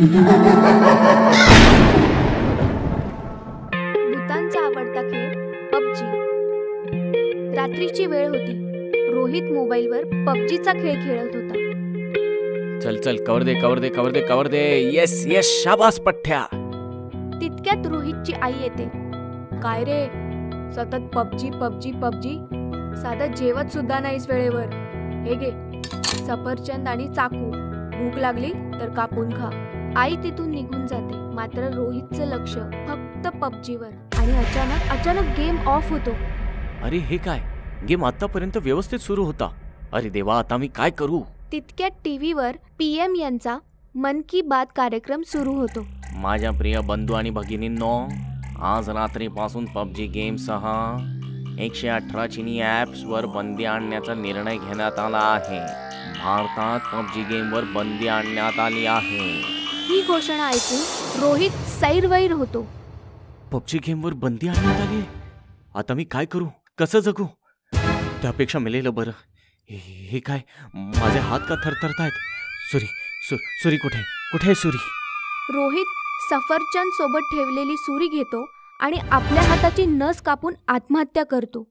भूतांचा आवडता खेळ पबजी. रात्रीची वेळ होती. रोहित मोबाईलवर पबजीचा खेळ खेळत होता. चल चल, कवर दे कवर दे कवर दे कवर दे. येस येस, शाबास पठ्ठ्या. तितक्यात रोहितची आई येते. काय रे, सतत पबजी पबजी पबजी, साधं जेवत सुद्धा नाहीस वेळेवर. हे घे सफरचंद आणि चाकू, भूक लागली तर कापून खा. आई तिथून निघून जाते. मात्र रोहितचं लक्ष फक्त पबजीवर. आणि अचानक गेम ऑफ होतो. अरे हे काय, गेम आतापर्यंत व्यवस्थित सुरू होता. अरे देवा, आता मी काय करू. तितक्यात टीव्हीवर PM यांचा मन की बात कार्यक्रम सुरू होतो. माझ्या प्रिय बंधू आणि भगिनींनो, आज रात्रीपासून पबजी गेमसह 118 चीनी ॲप्सवर बंदी आणण्याचा निर्णय घेण्यात आला आहे. भारतात पबजी गेमवर बंदी आणण्यात आली आहे. ही घोषणा ऐकून रोहित सैरवैर होतो. पबजी गेमवर बंदी आणण्यात आली आहे. आता मी काय करू, कसं जगू. त्यापेक्षा मेलेलं बरं. हे काय, माझे हात का थरथरतायत. सुरी कुठे आहे सुरी. रोहित सफरचंद सोबत ठेवलेली सुरी घेतो आणि आपल्या हाताची नस कापून आत्महत्या करतो.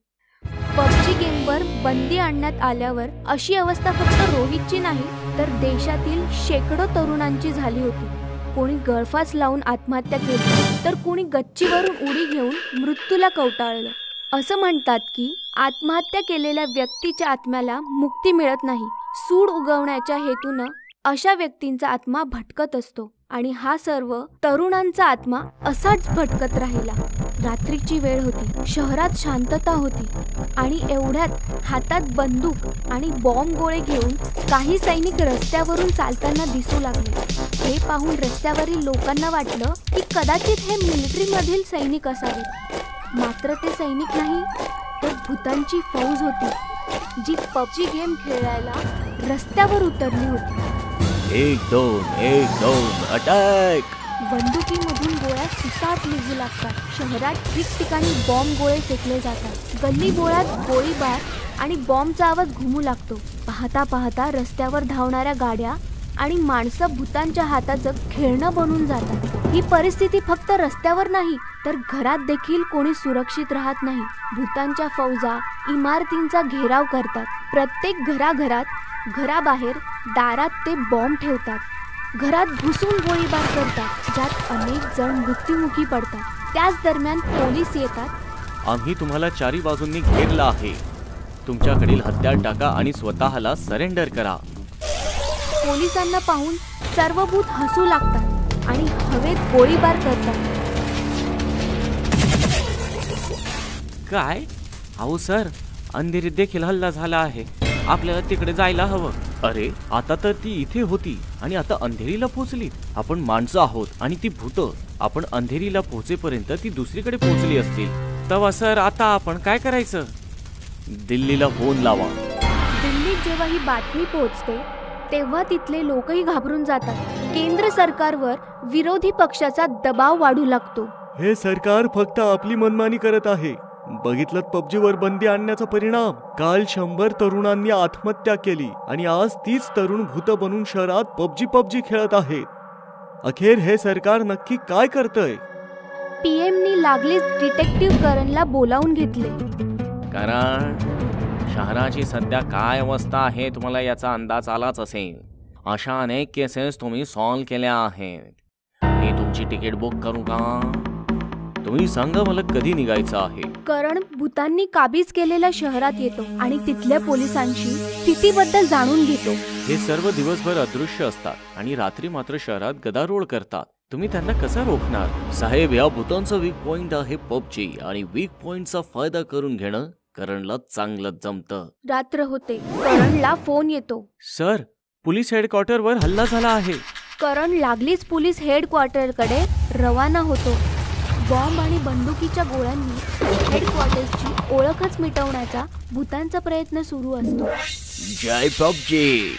पबजी गेमवर बंदी आणण्यात आल्यावर अशी अवस्था फक्त रोहितची नाही तर देशातील शेकडो तरुणांची झाली होती. कोणी गळफास लावून आत्महत्या केली तर कोणी गच्चीवरून उडी घेऊन मृत्यूला कवटाळलं. असं म्हणतात की आत्महत्या केलेल्या व्यक्तीच्या आत्म्याला मुक्ती मिळत नाही. सूड उगवण्याच्या हेतूनं अशा व्यक्तींचा आत्मा भटकत असतो आणि हा सर्व तरुणांचा आत्मा असाच भटकत राहिला. रात्रीची वेळ होती. शहरात शांतता होती आणि एवढ्यात हातात बंदूक आणि बॉम्ब गोळे घेऊन काही सैनिक रस्त्यावरून चालताना दिसू लागले. हे पाहून रस्त्यावरील लोकांना वाटलं की कदाचित हे मिलिटरीमधील सैनिक असावेत. मात्र ते सैनिक नाही, तर भूतांची फौज होती जी पबजी गेम खेळायला रस्त्यावर उतरली होती. 1-2 अटॅक. बंदुकीमधून गोळ्या सुसाट निघू लागतात. शहरात ठिकठिकाणी बॉम्ब गोळे फेकले जातात. गल्ली बोळात गोळीबार आणि बॉम्बचा आवाज घुमू लागतो. पाहता पाहता रस्त्यावर धावणाऱ्या गाड्या आणि माणसं भूतांच्या हाताचं खेळणं बनून जातात. ही परिस्थिती फक्त रस्त्यावर नाही तर घरात देखील कोणी सुरक्षित राहत नाही. भूतांच्या फौजा इमारतींचा घेराव करतात. प्रत्येक घराबाहेर दारात ते बॉम्ब ठेवतात. घरात घुसून गोळीबार करतात, ज्यात अनेक जण मृत्युमुखी पडतात. त्याच दरम्यान पोलीस येतात. आम्ही तुम्हाला चारी बाजूंनी घेरलं आहे. तुमच्याकडील हत्यार टाका आणि स्वतःला सरेंडर करा. पोलिसांना पाहून सर्व भूत हसू लागतात आणि हवेत गोळीबार करतात. काय? अहो सर, अंधेरीत देखील हल्ला झाला आहे. आपल्याला तिकडे जायला हवं. अरे, आता तर ती इथे होती आणि आता अंधेरीला पोहोचली. आपण माणसं आहोत आणि ती भूतं. आपण अंधेरीला पोहोचेपर्यंत ती दुसरीकडे पोहोचली असतील. तेव्हा सर, आता आपण काय करायचं? दिल्लीला फोन लावा. दिल्लीत जेव्हा ही बातमी पोहोचते तेव्हा तिथले लोकही घाबरून जातात. केंद्र सरकारवर विरोधी पक्षाचा दबाव वाढू लागतो. हे सरकार फक्त आपली मनमानी करत आहे. बघितलं पबजीवर बंदी आणण्याचा परिणाम. काल 100 तरुणांनी आत्महत्या केली आणि आज 30 तरुण भूत बनून शहरात पबजी खेळत आहेत. अखेर हे सरकार नक्की काय करतंय? PMनी लागलीच डिटेक्टिव्ह करणला बोलावून घेतले. कारण शहराची सध्या काय अवस्था आहे तुम्हाला याचा अंदाज आलाच असेल. अशा अनेक केसेस तुम्ही सॉल्व्ह केल्या आहेत. मी तुमची तिकीट बुक करू का? तुम्ही सांगा मला कधी निघायचं आहे. करण भूतांनी काबीज केलेल्या शहरात येतो आणि तिथल्या पोलिसांशी स्थितीबद्दल जाणून घेतो. हे सर्व दिवसभर अदृश्य असतात आणि रात्री मात्र शहरात गदारोळ करतात. तुम्ही त्यांना कसा रोखणार? साहेब, या भूतांचा वीक पॉइंट आहे पबजी आणि वीक पॉइंटचा फायदा करून घेणं करणला चांगलं जमतं. रात्र होते. करणला फोन येतो. सर, पोलीस हेडक्वार्टरवर हल्ला झाला आहे. करण लागलीच पोलीस हेडक्वार्टरकडे रवाना होतो. बॉम्ब आणि बंदुकीच्या गोळ्यांनी हेडक्वार्टर्सची ओळखच मिटवण्याचा भूतांचा प्रयत्न सुरू असतो. जय पबजी,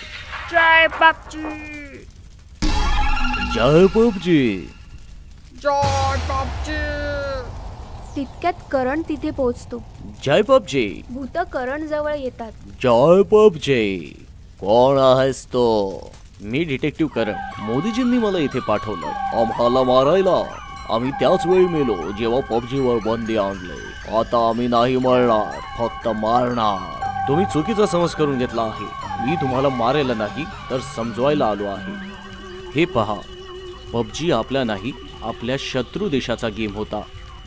जय पबजी, जय पबजी, जय पबजी. तितक्यात करण तिथे पोहोचतो. जय पबजी. भूत करण जवळ येतात. जय पबजी. कोण आहेस तो? मी डिटेक्टिव्ह करण. मोदीजींनी मला इथे पाठवलं आम्हाला मारायला. आम्ही त्याच वेळी मेलो जेव्हा पबजीवर बंदी आणले. आता आम्ही नाही मरणार, फक्त मारणार. तुम्ही चुकीचा समज करून घेतला आहे. मी तुम्हाला मारायला नाही तर समजवायला आलो आहे. हे पहा, पबजी आपला नाही आपल्या शत्रू देशाचा गेम होता.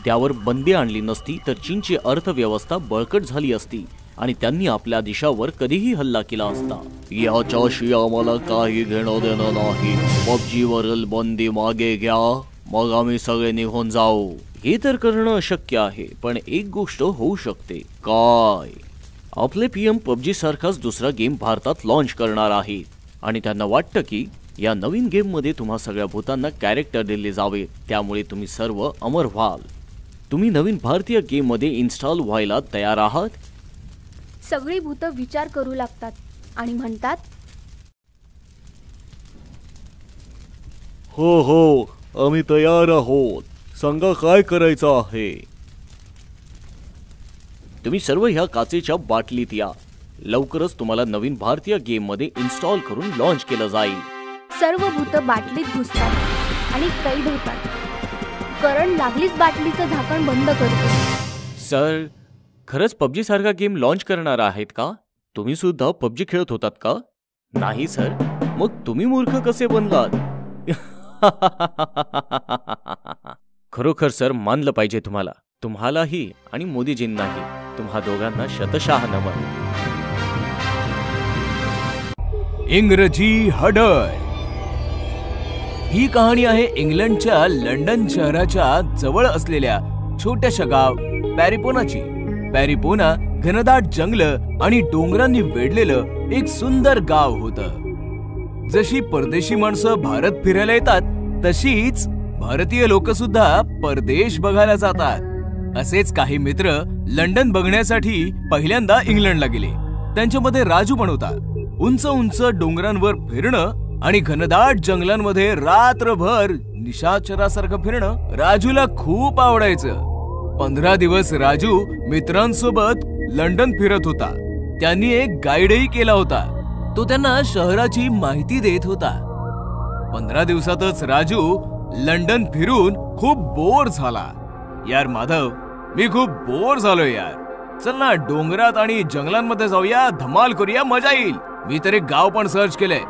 त्यावर बंदी आणली नसती तर चीनची अर्थव्यवस्था बळकट झाली असती आणि त्यांनी आपल्या देशावर कधीही हल्ला केला असता. याच्याशी आम्हाला काही घेणं देणं नाही. पबजीवरील बंदी मागे घ्या, मग आम्ही सगळे निघून जाऊ. हे तर करणं अशक्य आहे, पण एक गोष्ट होऊ शकते. काय? आपले पीएम पबजी सारखाच दुसरा गेम भारतात लॉन्च करणार आहेत आणि त्यांना वाटतं की या नवीन गेम मध्ये तुम्हा सगळ्या भूतांना कॅरेक्टर दिले जावे, त्यामुळे तुम्ही सर्व अमर व्हाल. तुम्ही नवीन भारतीय गेम मध्ये इन्स्टॉल व्हायला तयार आहात? सगळी भूत विचार करू लागतात आणि म्हणतात, हो हो, आम्ही तयार आहोत. सांगा काय करायचं आहे. तुम्ही सर्व ह्या काचेच्या बाटलीत या. लवकरच तुम्हाला नवीन भारतीय गेम मध्ये इन्स्टॉल करून लॉन्च केलं जाईल. सर्व भूत बाटलीत घुसतात आणि कैद होतात. करण लागलीच बाटलीचं झाकण बंद करतो. सर, खरंच पबजी सारखा गेम लॉन्च करणार आहेत का? तुम्ही सुद्धा पबजी खेळत होतात का? नाही सर. मग तुम्ही मूर्ख कसे बनलात? खरोखर सर, मानलं पाहिजे तुम्हाला. तुम्हालाही आणि मोदीजींनाही. तुम्हा दोघांना शतशः नमन. इंग्रजी हडर ही कहाणी आहे इंग्लंडच्या लंडन शहराच्या जवळ असलेल्या छोट्याशा गाव पॅरिपोनाची. पॅरिपोना घनदाट जंगल आणि डोंगरांनी वेढलेलं एक सुंदर गाव होतं. जशी परदेशी माणसं भारत फिरायला येतात तशीच भारतीय लोक सुद्धा परदेश बघायला जातात. असेच काही मित्र लंडन बघण्यासाठी पहिल्यांदा इंग्लंडला गेले. त्यांच्यामध्ये राजू पण होता. उंच उंच डोंगरांवर फिरणं आणि घनदाट जंगलांमध्ये रात्रभर निशाचरासारखं फिरणं राजूला खूप आवडायचं. 15 दिवस राजू मित्रांसोबत लंडन फिरत होता. त्यांनी एक गाईडही केला होता. तो त्यांना शहराची माहिती देत होता. 15 दिवसातच राजू लंडन फिरून खूप बोर झाला. यार माधव, मी खूप बोर झालोय यार. चल ना डोंगरात आणि जंगलांमध्ये जाऊया, धमाल करूया, मजा येईल. मी तर एक गाव पण सर्च केलंय.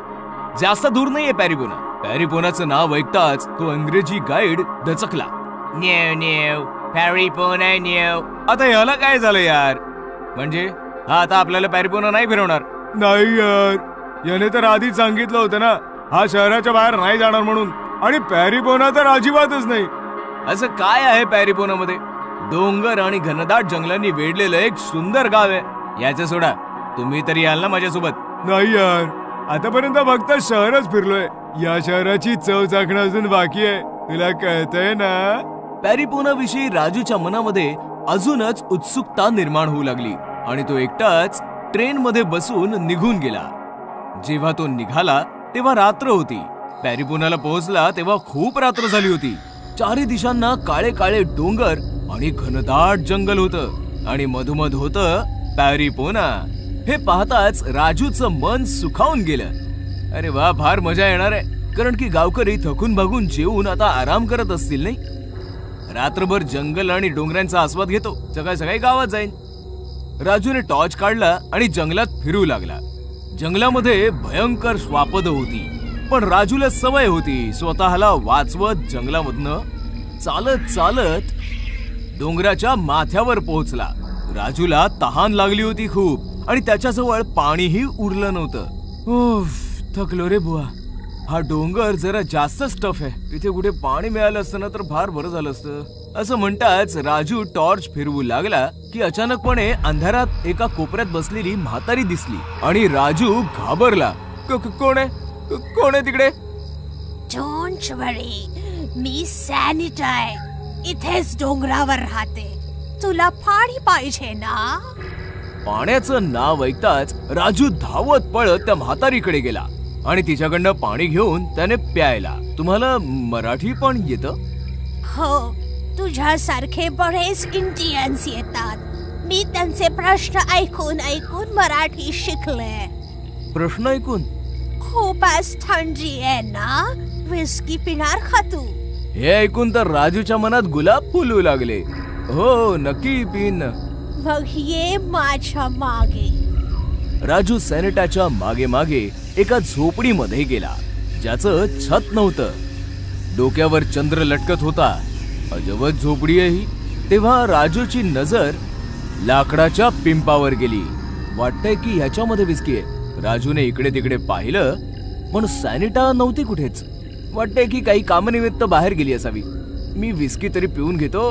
जास्त दूर नाहीये पॅरिपोना. पॅरिपोनाचं नाव ऐकताच तो इंग्रजी गाईड दचकला. न्यू न्यू पॅरिपोना न्यू. आता याला काय झालं यार? म्हणजे हा आता आपल्याला पॅरिपोना नाही फिरवणार? नाही यार, याने तर आधीच सांगितलं होतं ना हा शहराच्या बाहेर नाही जाणार म्हणून. आणि पॅरिपोना तर अजिबातच नाही. असं काय आहे पॅरिपोना मध्ये? डोंगर आणि घनदाट जंगलांनी वेढलेलं एक सुंदर गाव आहे. याचं सोडा, तुम्ही तरी याल ना माझ्यासोबत? नाही यार, आतापर्यंत फक्त शहरच फिरलोय. या शहराची चव चाखणं अजून बाकी आहे. तुला कळतंय ना? पॅरिपोना विषयी राजूच्या मनामध्ये अजूनच उत्सुकता निर्माण होऊ लागली आणि तो एकटाच ट्रेन मध्ये बसून निघून गेला. जेव्हा तो निघाला तेव्हा रात्र होती. पॅरिपोनाला पोहोचला तेव्हा खूप रात्र झाली होती. चारी दिशांना काळे काळे डोंगर आणि घनदाट जंगल होतं आणि मधोमध होतं पॅरिपोना. हे पाहताच राजूचं मन सुखावून गेलं. अरे वा, फार मजा येणार आहे. कारण की गावकरी थकून भागून जेवून आता आराम करत असतील नाही. रात्रभर जंगल आणि डोंगरांचा आस्वाद घेतो, सकाळी सकाळी गावात जाईन. राजूने टॉर्च काढला आणि जंगलात फिरू लागला. जंगलामध्ये भयंकर श्वापद होती, पण राजूला सवय होती स्वतःला वाचवत जंगलामधनं चालत चालत डोंगराच्या माथ्यावर पोहोचला. राजूला तहान लागली होती खूप आणि त्याच्याजवळ पाणीही उरलं नव्हतं. उफ, थकलो रे बुवा. हा डोंगर जरा जास्तच टफ आहे. इथे कुठे पाणी मिळालं असतं ना तर फार बरं झालं असतं. असं म्हणताच राजू टॉर्च फिरवू लागला की अचानकपणे अंधारात एका कोपऱ्यात बसलेली म्हातारी दिसली आणि राजू घाबरला. कोण आहे तिकडे? डोंट वरी, मी सॅनिट आहे. इथेच डोंगरावर राहते. तुला पाणी पाहिजे ना? पाण्याचं नाव ऐकताच राजू धावत पळत त्या म्हातारीकडे गेला आणि तिच्याकडनं पाणी घेऊन त्याने प्यायला. तुम्हाला मराठी पण येतं? हो, तुझ्यासारखे बरेच इंडियन्स येतात. मी त्यांचे प्रश्न ऐकून ऐकून मराठी शिकले. प्रश्न ऐकून? खूप आज थंडी आहे ना, विस्की पिणार का तू? हे ऐकून तर राजूच्या मनात गुलाब फुलू लागले. हो नक्की पिन. मग ये माझ्या मागे. राजू सॅनिटाच्या मागे मागे एका झोपडीमध्ये गेला, ज्याचं छत नव्हतं. डोक्यावर चंद्र लटकत होता. अजबच झोपडी आहे ही. तेव्हा राजूची नजर लाकडाच्या पिंपावर गेली. वाटतंय की ह्याच्यामध्ये विस्की आहे. राजूने इकडे तिकडे पाहिलं, पण सॅनिटा नव्हती कुठेच. वाटतंय की काही कामनिमित्त बाहेर गेली असावी. मी विस्की तरी पिऊन घेतो.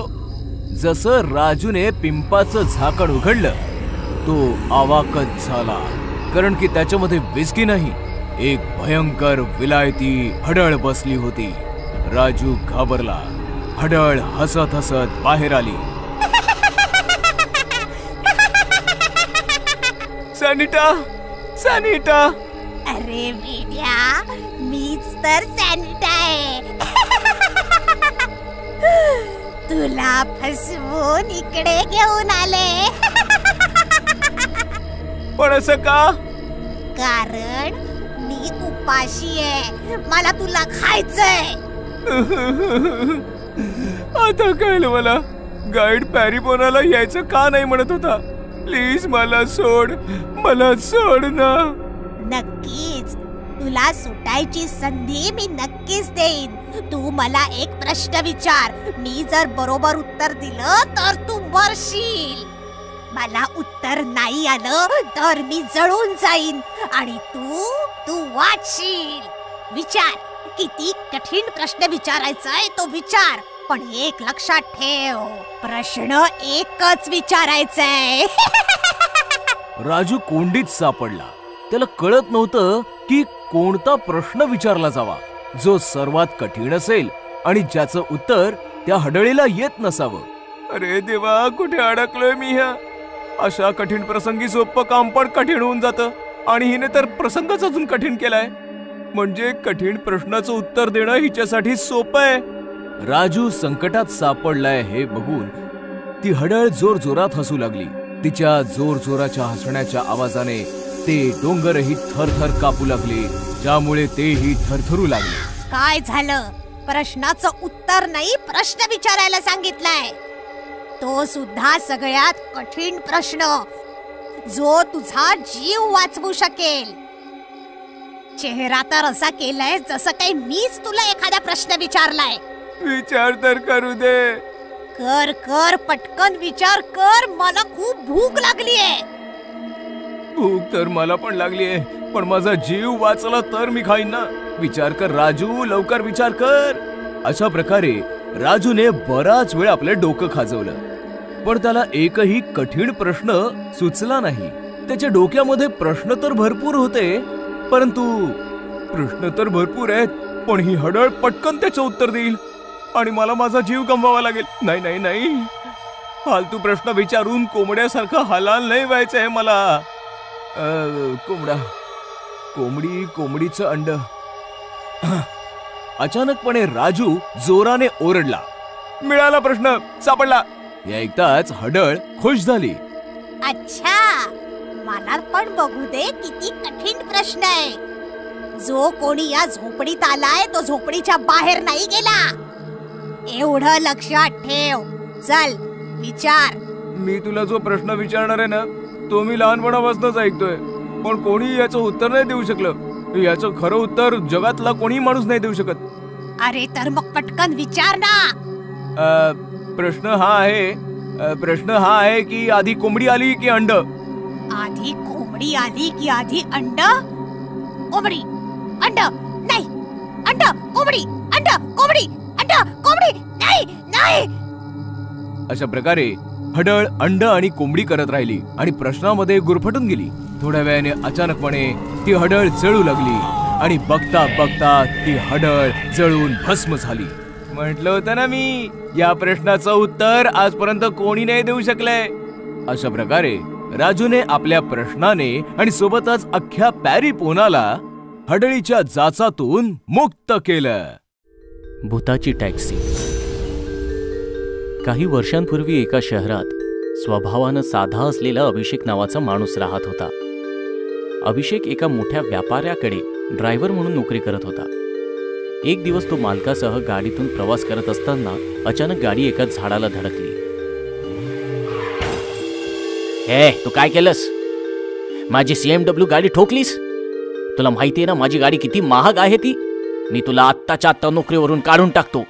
जसं राजूने पिंपाचं झाकण उघडलं, तो अवाकच झाला, कारण की त्याच्यामध्ये विस्की नाही, एक भयंकर विलायती हडळ बसली होती. राजू घाबरला. हडळ हसत हसत बाहेर आली. सॅनिटा, सॅनिटा. अरे मीडिया, मीच तर सॅनिटा आहे. तुला फसवून इकडे घेऊन आले. पण असं का? कारण मी उपाशी आहे, मला तुला खायचंय. आता कळलं मला. गाईड पॅरिपोनाला यायचं का नाही म्हणत होता. प्लीज मला सोड, मला सोड ना. नक्कीच, तुला सुटायची संधी मी नक्कीच देईन. तू मला एक प्रश्न विचार. मी जर बरोबर उत्तर दिलं तर तू मरशील. मला उत्तर नाही आलं तर मी जळून जाईन आणि तू वाचशील. विचार, किती कठीण प्रश्न विचारायचा आहे तो विचार, पण एक लक्षात ठेव, प्रश्न एकच विचारायचाय. राजू कोंडीत सापडला. त्याला कळत नव्हतं की कोणता प्रश्न विचारला जावा जो सर्वात कठीण असेल आणि ज्याचं उत्तर त्या हडळीला येत नसावं. अरे देवा, कुठे अडकलोय मी ह्या. अशा कठीण प्रसंगी सोपं काम पण कठीण होऊन जातं, आणि हिने तर प्रसंगच अजून कठीण केलाय. म्हणजे कठीण प्रश्नाचं उत्तर देणं हिच्यासाठी सोपं आहे. राजू संकटात सापडलाय हे बघून ती हडळ जोर जोरात हसू लागली. तिच्या जोर जोराच्या हसण्याच्या आवाजाने ते डोंगरही थरथर कापू लागले, ज्यामुळे तेही थरथरू लागले. काय झालं? प्रश्नाचं उत्तर नाही, प्रश्न विचारायला सांगितलाय. तो सुद्धा सगळ्यात कठीण प्रश्न, जो तुझा जीव वाचवू शकेल. चेहरा तर असा केलाय जसं काही मीच तुला एखादा प्रश्न विचारलाय. विचार तर करू दे. कर कर, पटकन विचार कर. मला खूप भूक लागलीये. भूक तर मला पण लागलीये, पण माझा जीव वाचला तर मी खाईन ना. विचार कर राजू, लवकर विचार कर. अशा प्रकारे राजूने बराच वेळ आपलं डोकं खाजवलं, पण त्याला एकही कठीण प्रश्न सुचला नाही. त्याच्या डोक्यामध्ये प्रश्न तर भरपूर होते, परंतु प्रश्न तर भरपूर आहेत, पण ही हडळ पटकन त्याचं उत्तर देईल आणि मला माझा जीव गमवावा लागेल. नाही नाही नाही, फालतू प्रश्न विचारून कोंबड्यासारखं हलाल नाही व्हायचं आहे मला. कोंबडीचं अंड. अचानकपणे राजू जोराने ओरडला. मिळाला, प्रश्न सापडला. हे ऐकताच हडळ खुश झाली. अच्छा, मला पण बघू दे किती कठीण प्रश्न आहे. जो कोणी या झोपडीत आलाय तो झोपडीच्या बाहेर नाही गेला, एवढं लक्षात ठेव. चल विचार. मी तुला जो प्रश्न विचारणार आहे ना, तो मी लहानपणापासूनच ऐकतोय, पण कोणी याचं उत्तर नाही देऊ शकलं. याचं खरं उत्तर जगातला कोणी माणूस नाही देऊ शकत. अरे तर मग पटकन विचार ना. प्रश्न हा आहे की आधी कोंबडी आली की अंड? आधी कोंबडी आली की आधी अंड? कोंबडी, अंड, नाही, अंड, कोंबडी, अंड, कोंबडी, अंड, कोंबडी, नाही, नाही. अशा प्रकारे हडळ अंड आणि कोंबडी करत राहिली आणि प्रश्नामध्ये गुरफटून गेली. थोड्या वेळाने अचानकपणे ती हडळ जळू लागली आणि बघता बघता ती हडळ जळून भस्म झाली. म्हटलं होतं ना मी, या प्रश्नाचं उत्तर आजपर्यंत कोणी नाही देऊ शकलंय. अशा प्रकारे राजूने आपल्या प्रश्नाने आणि सोबतच अख्ख्या पॅरिपोनाला हडळीच्या जाचातून मुक्त केलं. भूताची टॅक्सी. काही वर्षांपूर्वी एका शहरात स्वभावानं साधा असलेला अभिषेक नावाचा माणूस राहत होता. अभिषेक एका मोठ्या व्यापाऱ्याकडे ड्रायव्हर म्हणून नोकरी करत होता. एक दिवस तो मालकासह गाडीतून प्रवास करत असताना अचानक गाडी एका झाडाला धडकली. हे तू काय केलंस? माझी CMW गाडी ठोकलीस? तुला माहिती आहे ना माझी गाडी किती महाग आहे ती? मी तुला आत्ताच्या आत्ता नोकरीवरून काढून टाकतो.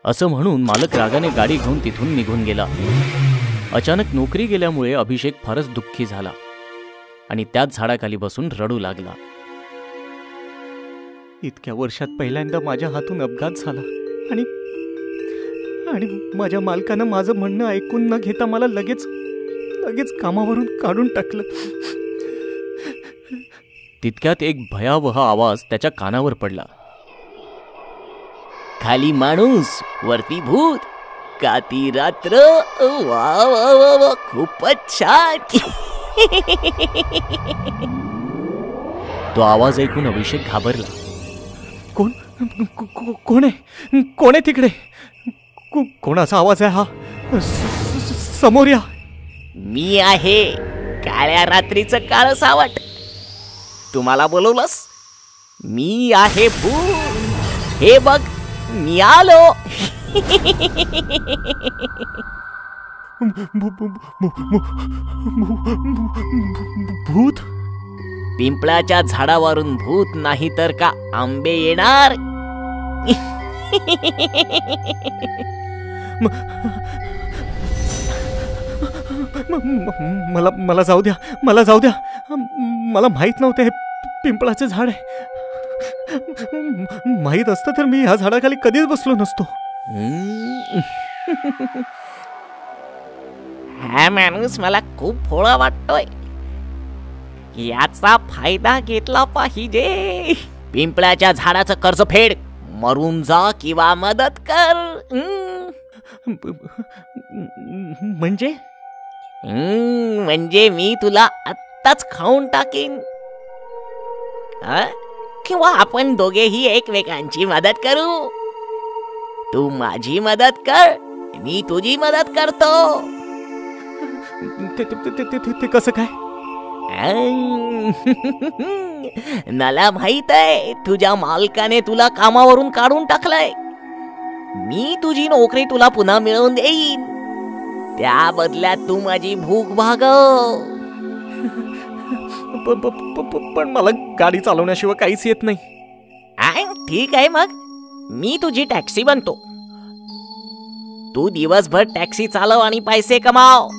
असं म्हणून मालक रागाने गाडी घेऊन तिथून निघून गेला. अचानक नोकरी गेल्यामुळे अभिषेक फारच दुःखी झाला आणि त्याच झाडाखाली बसून रडू लागला. इतक्या वर्षात पहिल्यांदा माझ्या हातून अपघात झाला आणि माझ्या मालकानं माझं म्हणणं ऐकून न घेता मला लगेच कामावरून काढून टाकलं. तितक्यात एक भयावह आवाज त्याच्या कानावर पडला. खाली माणूस वरती भूत, का ती रात्र, वा वा वा वा, खूपच छान. तो आवाज ऐकून अभिषेक घाबरला. कोण आहे तिकडे? कोणाचा आवाज आहे हा? समोर या. मी आहे काळ्या रात्रीचं काळ सावट. तुम्हाला बोलवलंस? मी आहे भूत. हे बघ मी आलो. भूत? पिंपळाच्या झाडावरून भूत नाही तर का आंबे येणार? मला जाऊ द्या, मला जाऊ द्या. मला माहित नव्हतं हे पिंपळाचं झाड आहे. माहित असतं तर मी ह्या झाडाखाली कधीच बसलो नसतो. हा माणूस मला खूप भोळा वाटतोय. याचा फायदा घेतला पाहिजे. पिंपळाच्या झाडाचं कर्ज फेड, मरून जा किंवा मदत कर. म्हणजे मी तुला आत्ताच खाऊन टाकीन. किंवा आपण दोघेही एकमेकांची मदत करू. तू माझी मदत कर, मी तुझी मदत करतो. ते कसं काय? मला माहित आहे तुझ्या मालकाने तुला कामावरून काढून टाकलंय. मी तुझी नोकरी तुला पुन्हा मिळवून देईन. त्या बदल्यात तू माझी भूक भागव. पण मला गाडी चालवण्याशिवाय काहीच येत नाही. ठीक आहे, मग मी तुझी टॅक्सी बनतो. तू दिवसभर टॅक्सी चालव आणि पैसे कमाव.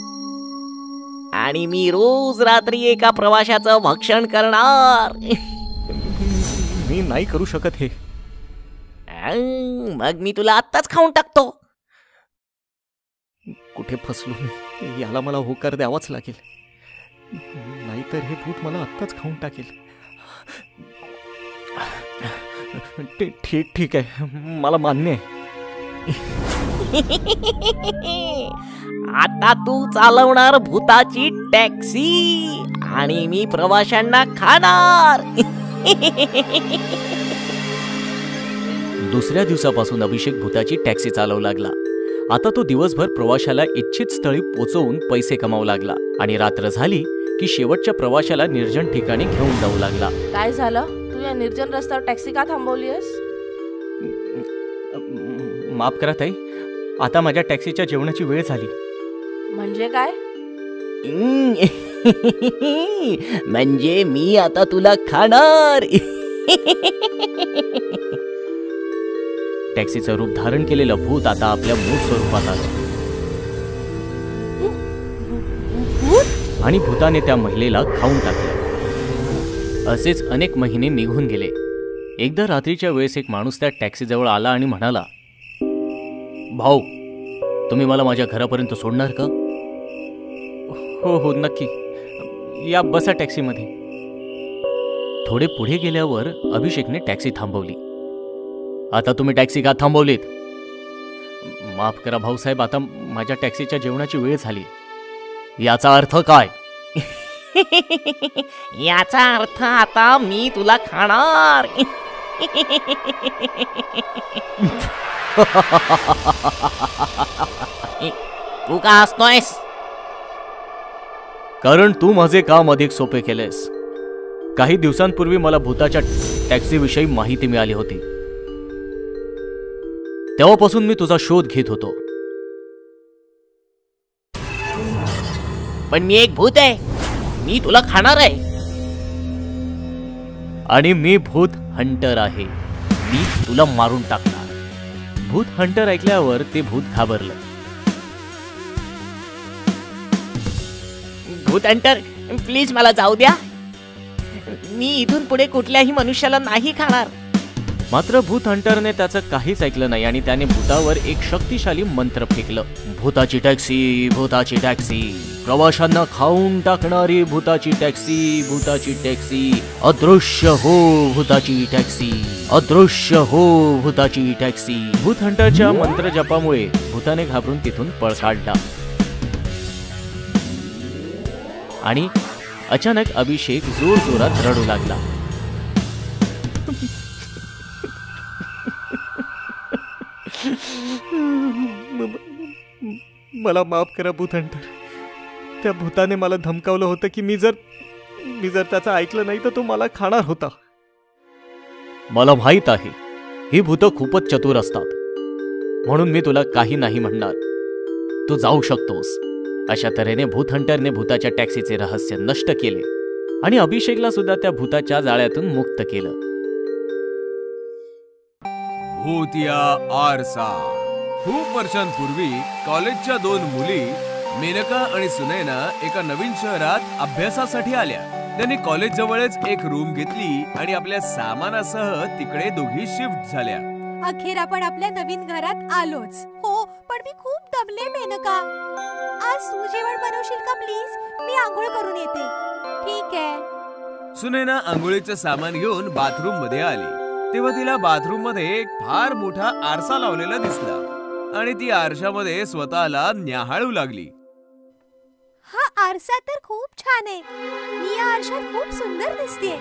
आणि मी रोज रात्री एका प्रवाशाचं भक्षण करणार. मी नाही करू शकत हे. मग मी तुला आत्ताच खाऊन टाकतो. कुठे फसलो मी? याला मला होकार द्यावाच लागेल, नाहीतर हे भूत मला आत्ताच खाऊन टाकेल. ठीक आहे, मला मान्य आहे. आता तू चालवणार भूताची टॅक्सी आणि मी प्रवाशांना खाणार. दुसऱ्या दिवसापासून अभिषेक भूताची टॅक्सी चालवू लागला. आता तो दिवसभर प्रवाशाला इच्छित स्थळी पोहोचवून पैसे कमावू लागला आणि रात्र झाली की शेवटच्या प्रवाशाला निर्जन ठिकाणी घेऊन जाऊ लागला. काय झालं? तू या निर्जन रस्त्यावर टॅक्सी का थांबवलीस? माफ करा ताई, आता माझ्या टॅक्सीच्या जेवणाची वेळ झाली. म्हणजे काय? म्हणजे मी आता तुला खाणार. टॅक्सीचं रूप धारण केलेलं भूत आता आपल्या मूळ स्वरूपात आलं आणि भूताने त्या महिलेला खाऊन टाकलं. असेच अनेक महिने निघून गेले. एकदा रात्रीच्या वेळेस एक माणूस त्या टॅक्सीजवळ आला आणि म्हणाला, भाऊ, तुम्ही मला माझ्या घरापर्यंत सोडणार का? हो नक्की, या बसा टॅक्सीमध्ये. थोडे पुढे गेल्यावर अभिषेकने टॅक्सी थांबवली. आता तुम्ही टॅक्सी का थांबवलीत? माफ करा भाऊसाहेब, आता माझ्या टॅक्सीच्या जेवणाची वेळ झाली. याचा अर्थ काय? याचा अर्थ आता मी तुला खाणार. तू का हसतोयस? कारण तू माझे काम अधिक सोपे केलेस. काही दिवसांपूर्वी मला भूताच्या टॅक्सीविषयी माहिती मिळाली होती. तेव्हापासून मी तुझा शोध घेत होतो. पण मी एक भूत आहे, मी तुला खाणार आहे. आणि मी भूत हंटर आहे, मी तुला मारून टाकणार. भूत हंटर ऐकल्यावर ते भूत घाबरलं. भूत हंटर, प्लीज मला जाऊ द्या. मी इथून पुढे कुठल्याही मनुष्याला नाही खाणार. मात्र भूत हंटरने त्याचं काहीच ऐकलं नाही आणि त्याने भूतावर एक शक्तिशाली मंत्र फेकलं. भूताची टॅक्सी, भूताची टॅक्सी, प्रवाशांना खाऊन टाकणारी भूताची टॅक्सी, भूताची टॅक्सी, अदृश्य हो भूताची टॅक्सी, अदृश्य हो भूताची टॅक्सी. भूत हंटरच्या मंत्र जपामुळे भूताने घाबरून तिथून पळ काढला. आणि अचानक अभिषेक जोर जोरात रडू लागला. मला माफ करा भूत हंटर. त्या भूताने मला धमकावलं होतं की मी जर त्याचं ऐकलं नाही तर तो मला खाणार होता. मला माहित आहे, ही भूतं खूपच चतुर असतात, म्हणून मी तुला काही नाही म्हणणार. तू जाऊ शकतोस. अशा तऱ्हेने भूत हंटरने भूताच्या टॅक्सीचे रहस्य नष्ट केले आणि अभिषेकला सुद्धा त्या भूताच्या जाळ्यातून मुक्त केलं. भूतिया आरसा. खूप वर्षांपूर्वी कॉलेजच्या 2 मुली मेनका आणि सुनैना एका नवीन शहरात अभ्यासासाठी आल्या. त्यांनी कॉलेज जवळच एक रूम घेतली आणि आपल्या सामानासह तिकडे दोघी शिफ्ट झाल्या. अखेर आपण आपल्या नवीन घरात आलोच. हो, पण मी खूप दमले मेनका. आज तू जेवण बनवशील का प्लीज? मी आंघोळ करून येते. ठीक आहे. सुनैना आंघोळीचं सामान घेऊन बाथरूम मध्ये आली तेव्हा तिला बाथरूम मध्ये एक फार मोठा आरसा लावलेला दिसला आणि ती आरशामध्ये स्वतःला न्याहाळू लागली. हा आरसा तर खूप छान आहे. मी या आरशात खूप सुंदर दिसतेय.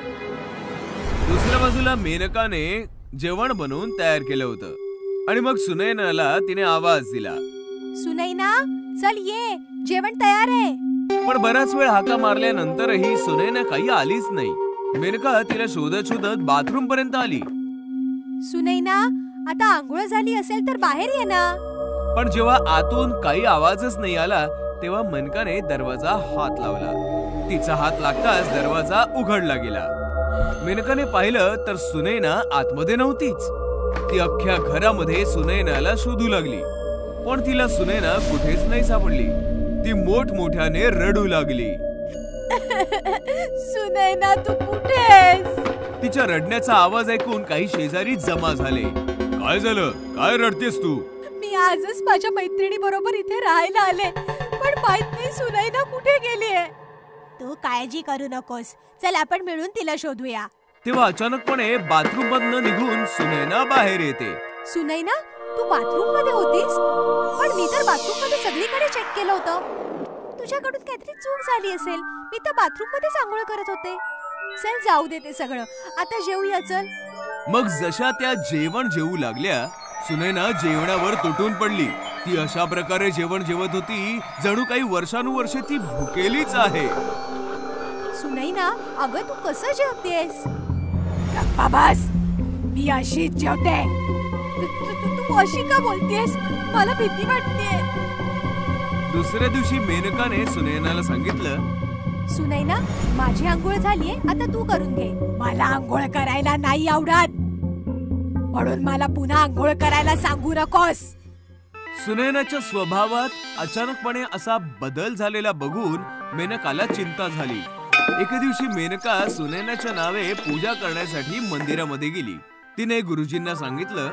दुसऱ्या बाजूला मेनकाने जेवण बनवून तयार केलं होतं आणि मग सुनैनाला तिने आवाज दिला. सुनैना, चल ये, जेवण तयार आहे. पण बराच वेळ हाका मारल्यानंतरही सुनैना काही आलीच नाही. मेनका तिला शोधत शोधत बाथरूम पर्यंत आली. सुनैना, आता आंघोळ झाली असेल तर बाहेर ये ना. पण जेव्हा आतून काही आवाजच नाही आला तेव्हा मेनकाने दरवाजा हात लावला. तिचा हात लागताच दरवाजा उघडला गेला. मेनकाने पाहिलं तर सुनैना आतमध्ये नव्हतीच. ती अख्ख्या घरामध्ये सुनैनाला शोधू लागली, पण तिला सुनैना कुठेच नाही सापडली. ती मोठमोठ्याने रडू लागली. सुनैना, तू कुठे आहेस? तिच्या रडण्याचा आवाज ऐकून काही शेजारी जमा झाले. काय झालं? काय रडतेस तू? मी आजच माझ्या मैत्रिणी बरोबर इथे राहायला आले, पण माहित नाही सुनैना कुठे गेली आहे. तू काळजी करू नकोस. चल आपण मिळून तिला शोधूया. तेव्हा अचानकपणे बाथरूम मधनं निघून सुनैना बाहेर येते. सुनैना, तू बाथरूम मध्ये होतीस? पण मी तर बाथरूम मध्ये सगळीकडे चेक केलं होतं. तुझ्याकडून काहीतरी चूक झाली असेल. मी तर बाथरूम मध्ये आंघोळ करत होते. चल जाऊ दे ते सगळं. आता जेवूया चल. मग जशा त्या जेवण जेवू लागल्या सुनैना जेवणावर तुटून पडली. ती अशा प्रकारे जेवण जेवत होती जणू काही वर्षानुवर्षे ती भुकेलीच आहे. सुनैना, अगं तू कसं जेवतेस? गप्पा बस, मी अशीच जेवते. तू अशी का बोलतेस? मला भीती वाटते. दुसऱ्या दिवशी मेनकाने सुनैनाला सांगितलं, सुनैना, माझी आंघोळ झालीये, आता तू करून घे. मला आंघोळ करायला नाही आवडत, म्हणून मला पुन्हा आंघोळ करायला सांगू नकोस. सुनैनाच्या स्वभावात अचानकपणे असा बदल झालेला बघून मेनकाला चिंता झाली. एके दिवशी मेनका सुनैनाच्या नावे पूजा करण्यासाठी मंदिरामध्ये गेली. तिने गुरुजींना सांगितलं,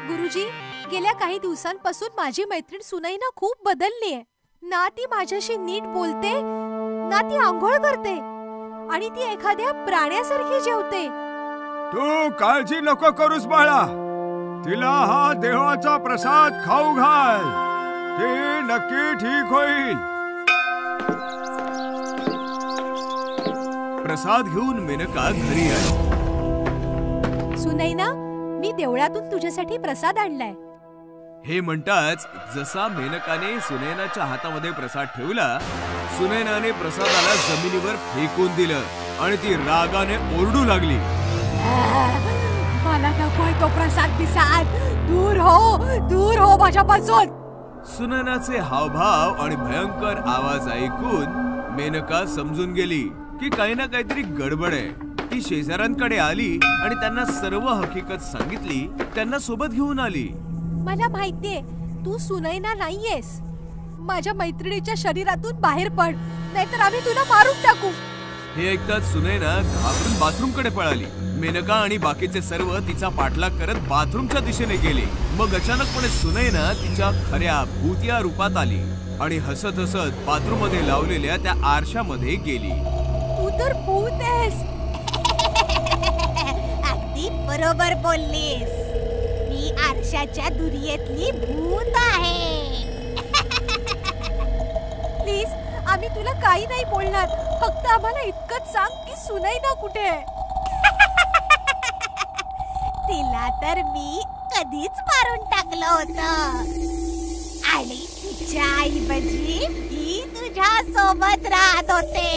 गुरुजी, गेल्या काही दिवसांपासून माझी मैत्रीण सुनैना खूप बदललीये. ना ती माझ्याशी नीट बोलते, ना ती आंघोळ करते, आणि ती एखाद्या प्राण्यासारखी जेवते. तू काळजी नको करूस बाळा. तिला हा देवाचा प्रसाद खाऊ घाल. ती नक्की ठीक होईल. प्रसाद घेऊन मेनका घरी आली. सुनैना, मी देवळातून तुझ्यासाठी प्रसाद आणलाय. हे म्हणताच जसा मेनकाने सुनैनाच्या हातामध्ये प्रसाद ठेवला, सुनैनाने प्रसादाला जमिनीवर फेकून दिलं आणि ती रागाने ओरडू लागली, मला नकोय तो प्रसाद बिसाद, दूर हो माझ्यापासून. सुनैनाचे हावभाव आणि भयंकर आवाज ऐकून मेनका समजून गेली की काही ना काहीतरी गडबड आहे. ती शेजाऱ्यांकडे आली आणि त्यांना सर्व हकीकत सांगितली. त्यांना सोबत घेऊन आली. मला माहितीये तू सुनैना नाहीयेस. माझ्या मैत्रिणीच्या शरीरातून बाहेर पड, नाहीतर आम्ही तुला मारून टाकू. हे ऐकताच सुनैना घाबरून बाथरूम कडे पळाली. मेनका आणि बाकीचे सर्व तिचा पाठलाग करत बाथरूमच्या दिशेने गेले. मग अचानकपणे सुनैना तिच्या खऱ्या भूतिया रूपात आली आणि हसत हसत बाथरूम मध्ये लावलेल्या त्या आरशामध्ये गेली. तू तर भूत आहेस. अगदी बरोबर बोललीस. मी आरशाच्या दुनियेतली भूत आहे. प्लीज, आम्ही तुला काही नाही बोलणार. फक्त आम्हाला इतकंच सांग की सुनैना कुठे आहे. तिला तर मी कधीच मारून टाकलं होतं आणि तिच्या ऐवजी मी तुझ्या सोबत राहत होते.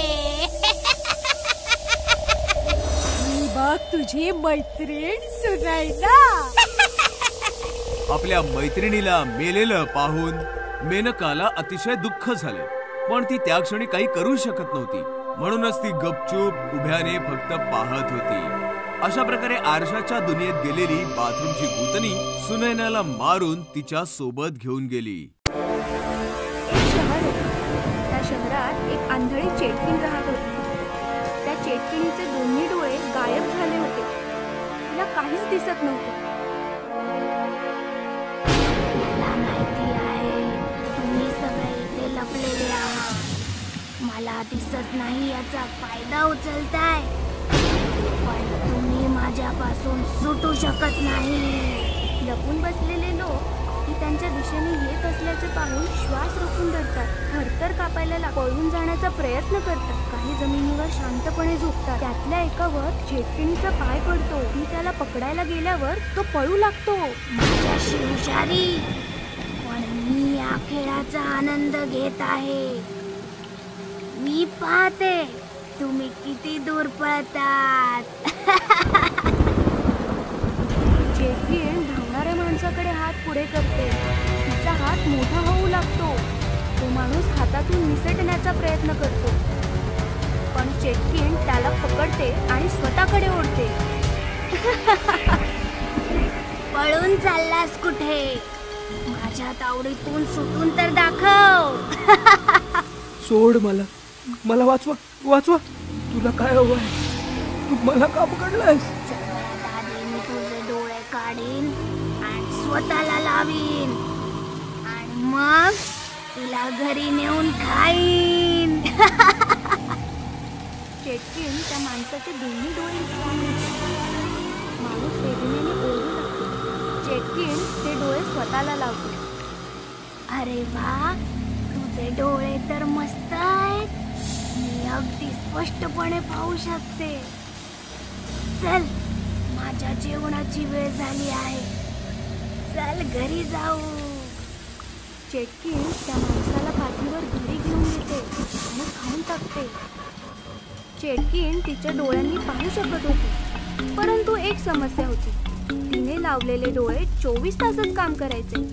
मी बघ तुझी मैत्रीण सुनैना. आपल्या मैत्रिणीला मेलेलं पाहून मेनकाला अतिशय दुःख झालं, पण ती त्या क्षणी काही करू शकत नव्हती. म्हणूनच ती गपचूप उभ्याने फक्त पाहत होती. अशा प्रकारे आरशाच्या दुनियेत गेलेली बाथरूमची भूतनी सुनैनाला मारून तिच्या सोबत घेऊन गेली. एक शहर होतं. त्या शहरात एक आंधळी चेटकीण राहत होती. त्या चेटकिणीचे दोन्ही डोळे गायब झाले होते. तिला काहीच दिसत नव्हतं. मला माहिती आहे तुम्ही सगळे इथे लपलेले आहात. मला दिसत नाही याचा फायदा उचलताय, पण तुम्ही माझ्यापासून सुटू शकत नाही. लपून बसलेले लोक ती त्यांच्या दिशेने येत असल्याचे पाहून श्वास रोखून धरतात. थरथर कापायला पळून जाण्याचा प्रयत्न करतात. काही जमिनीवर शांतपणे झोपतात. त्यातल्या एकावर चेटकिणीचा पाय पडतो. ती त्याला पकडायला गेल्यावर तो पळू लागतो. माझ्याशी हुशारी, पण मी या खेळाचा आनंद घेत आहे. मी पाहते तुम्ही किती दूर पळतात. चेटकीण धावणाऱ्या माणसाकडे हात पुढे करते. तिचा हात मोठा होऊ लागतो. तो माणूस हातातून निसटण्याचा प्रयत्न करतो, पण चेटकीण त्याला पकडते आणि स्वतःकडे ओढते. पळून चाललास कुठे? माझ्या तावडीतून सुटून तर दाखव. सोड मला वाचवा. तुला काय हवं आहे? तू मला का पकडलायस? सगळ्यात आधी मी तुझे डोळे काढीन आणि स्वतःला लावीन आणि मग तुला घरी नेऊन खाईन. चेटकीण त्या माणसाचे दोन्ही डोळे लावते. माणूस वेदनेने ओरडू लागतो. चेटकीण ते डोळे स्वतःला लावते. अरे वा, तुझे डोळे तर मस्त आहेत. मी अगदी स्पष्टपणे पाहू शकते. चल, माझ्या जेवणाची वेळ झाली आहे. चल घरी जाऊ. चेटकीण त्या माणसाला पाठीवर घरी घेऊन येते आणि खाऊन टाकते. चेटकीण तिच्या डोळ्यांनी पाहू शकत होती, परंतु एक समस्या होती. तिने लावलेले डोळे 24 तासच काम करायचे.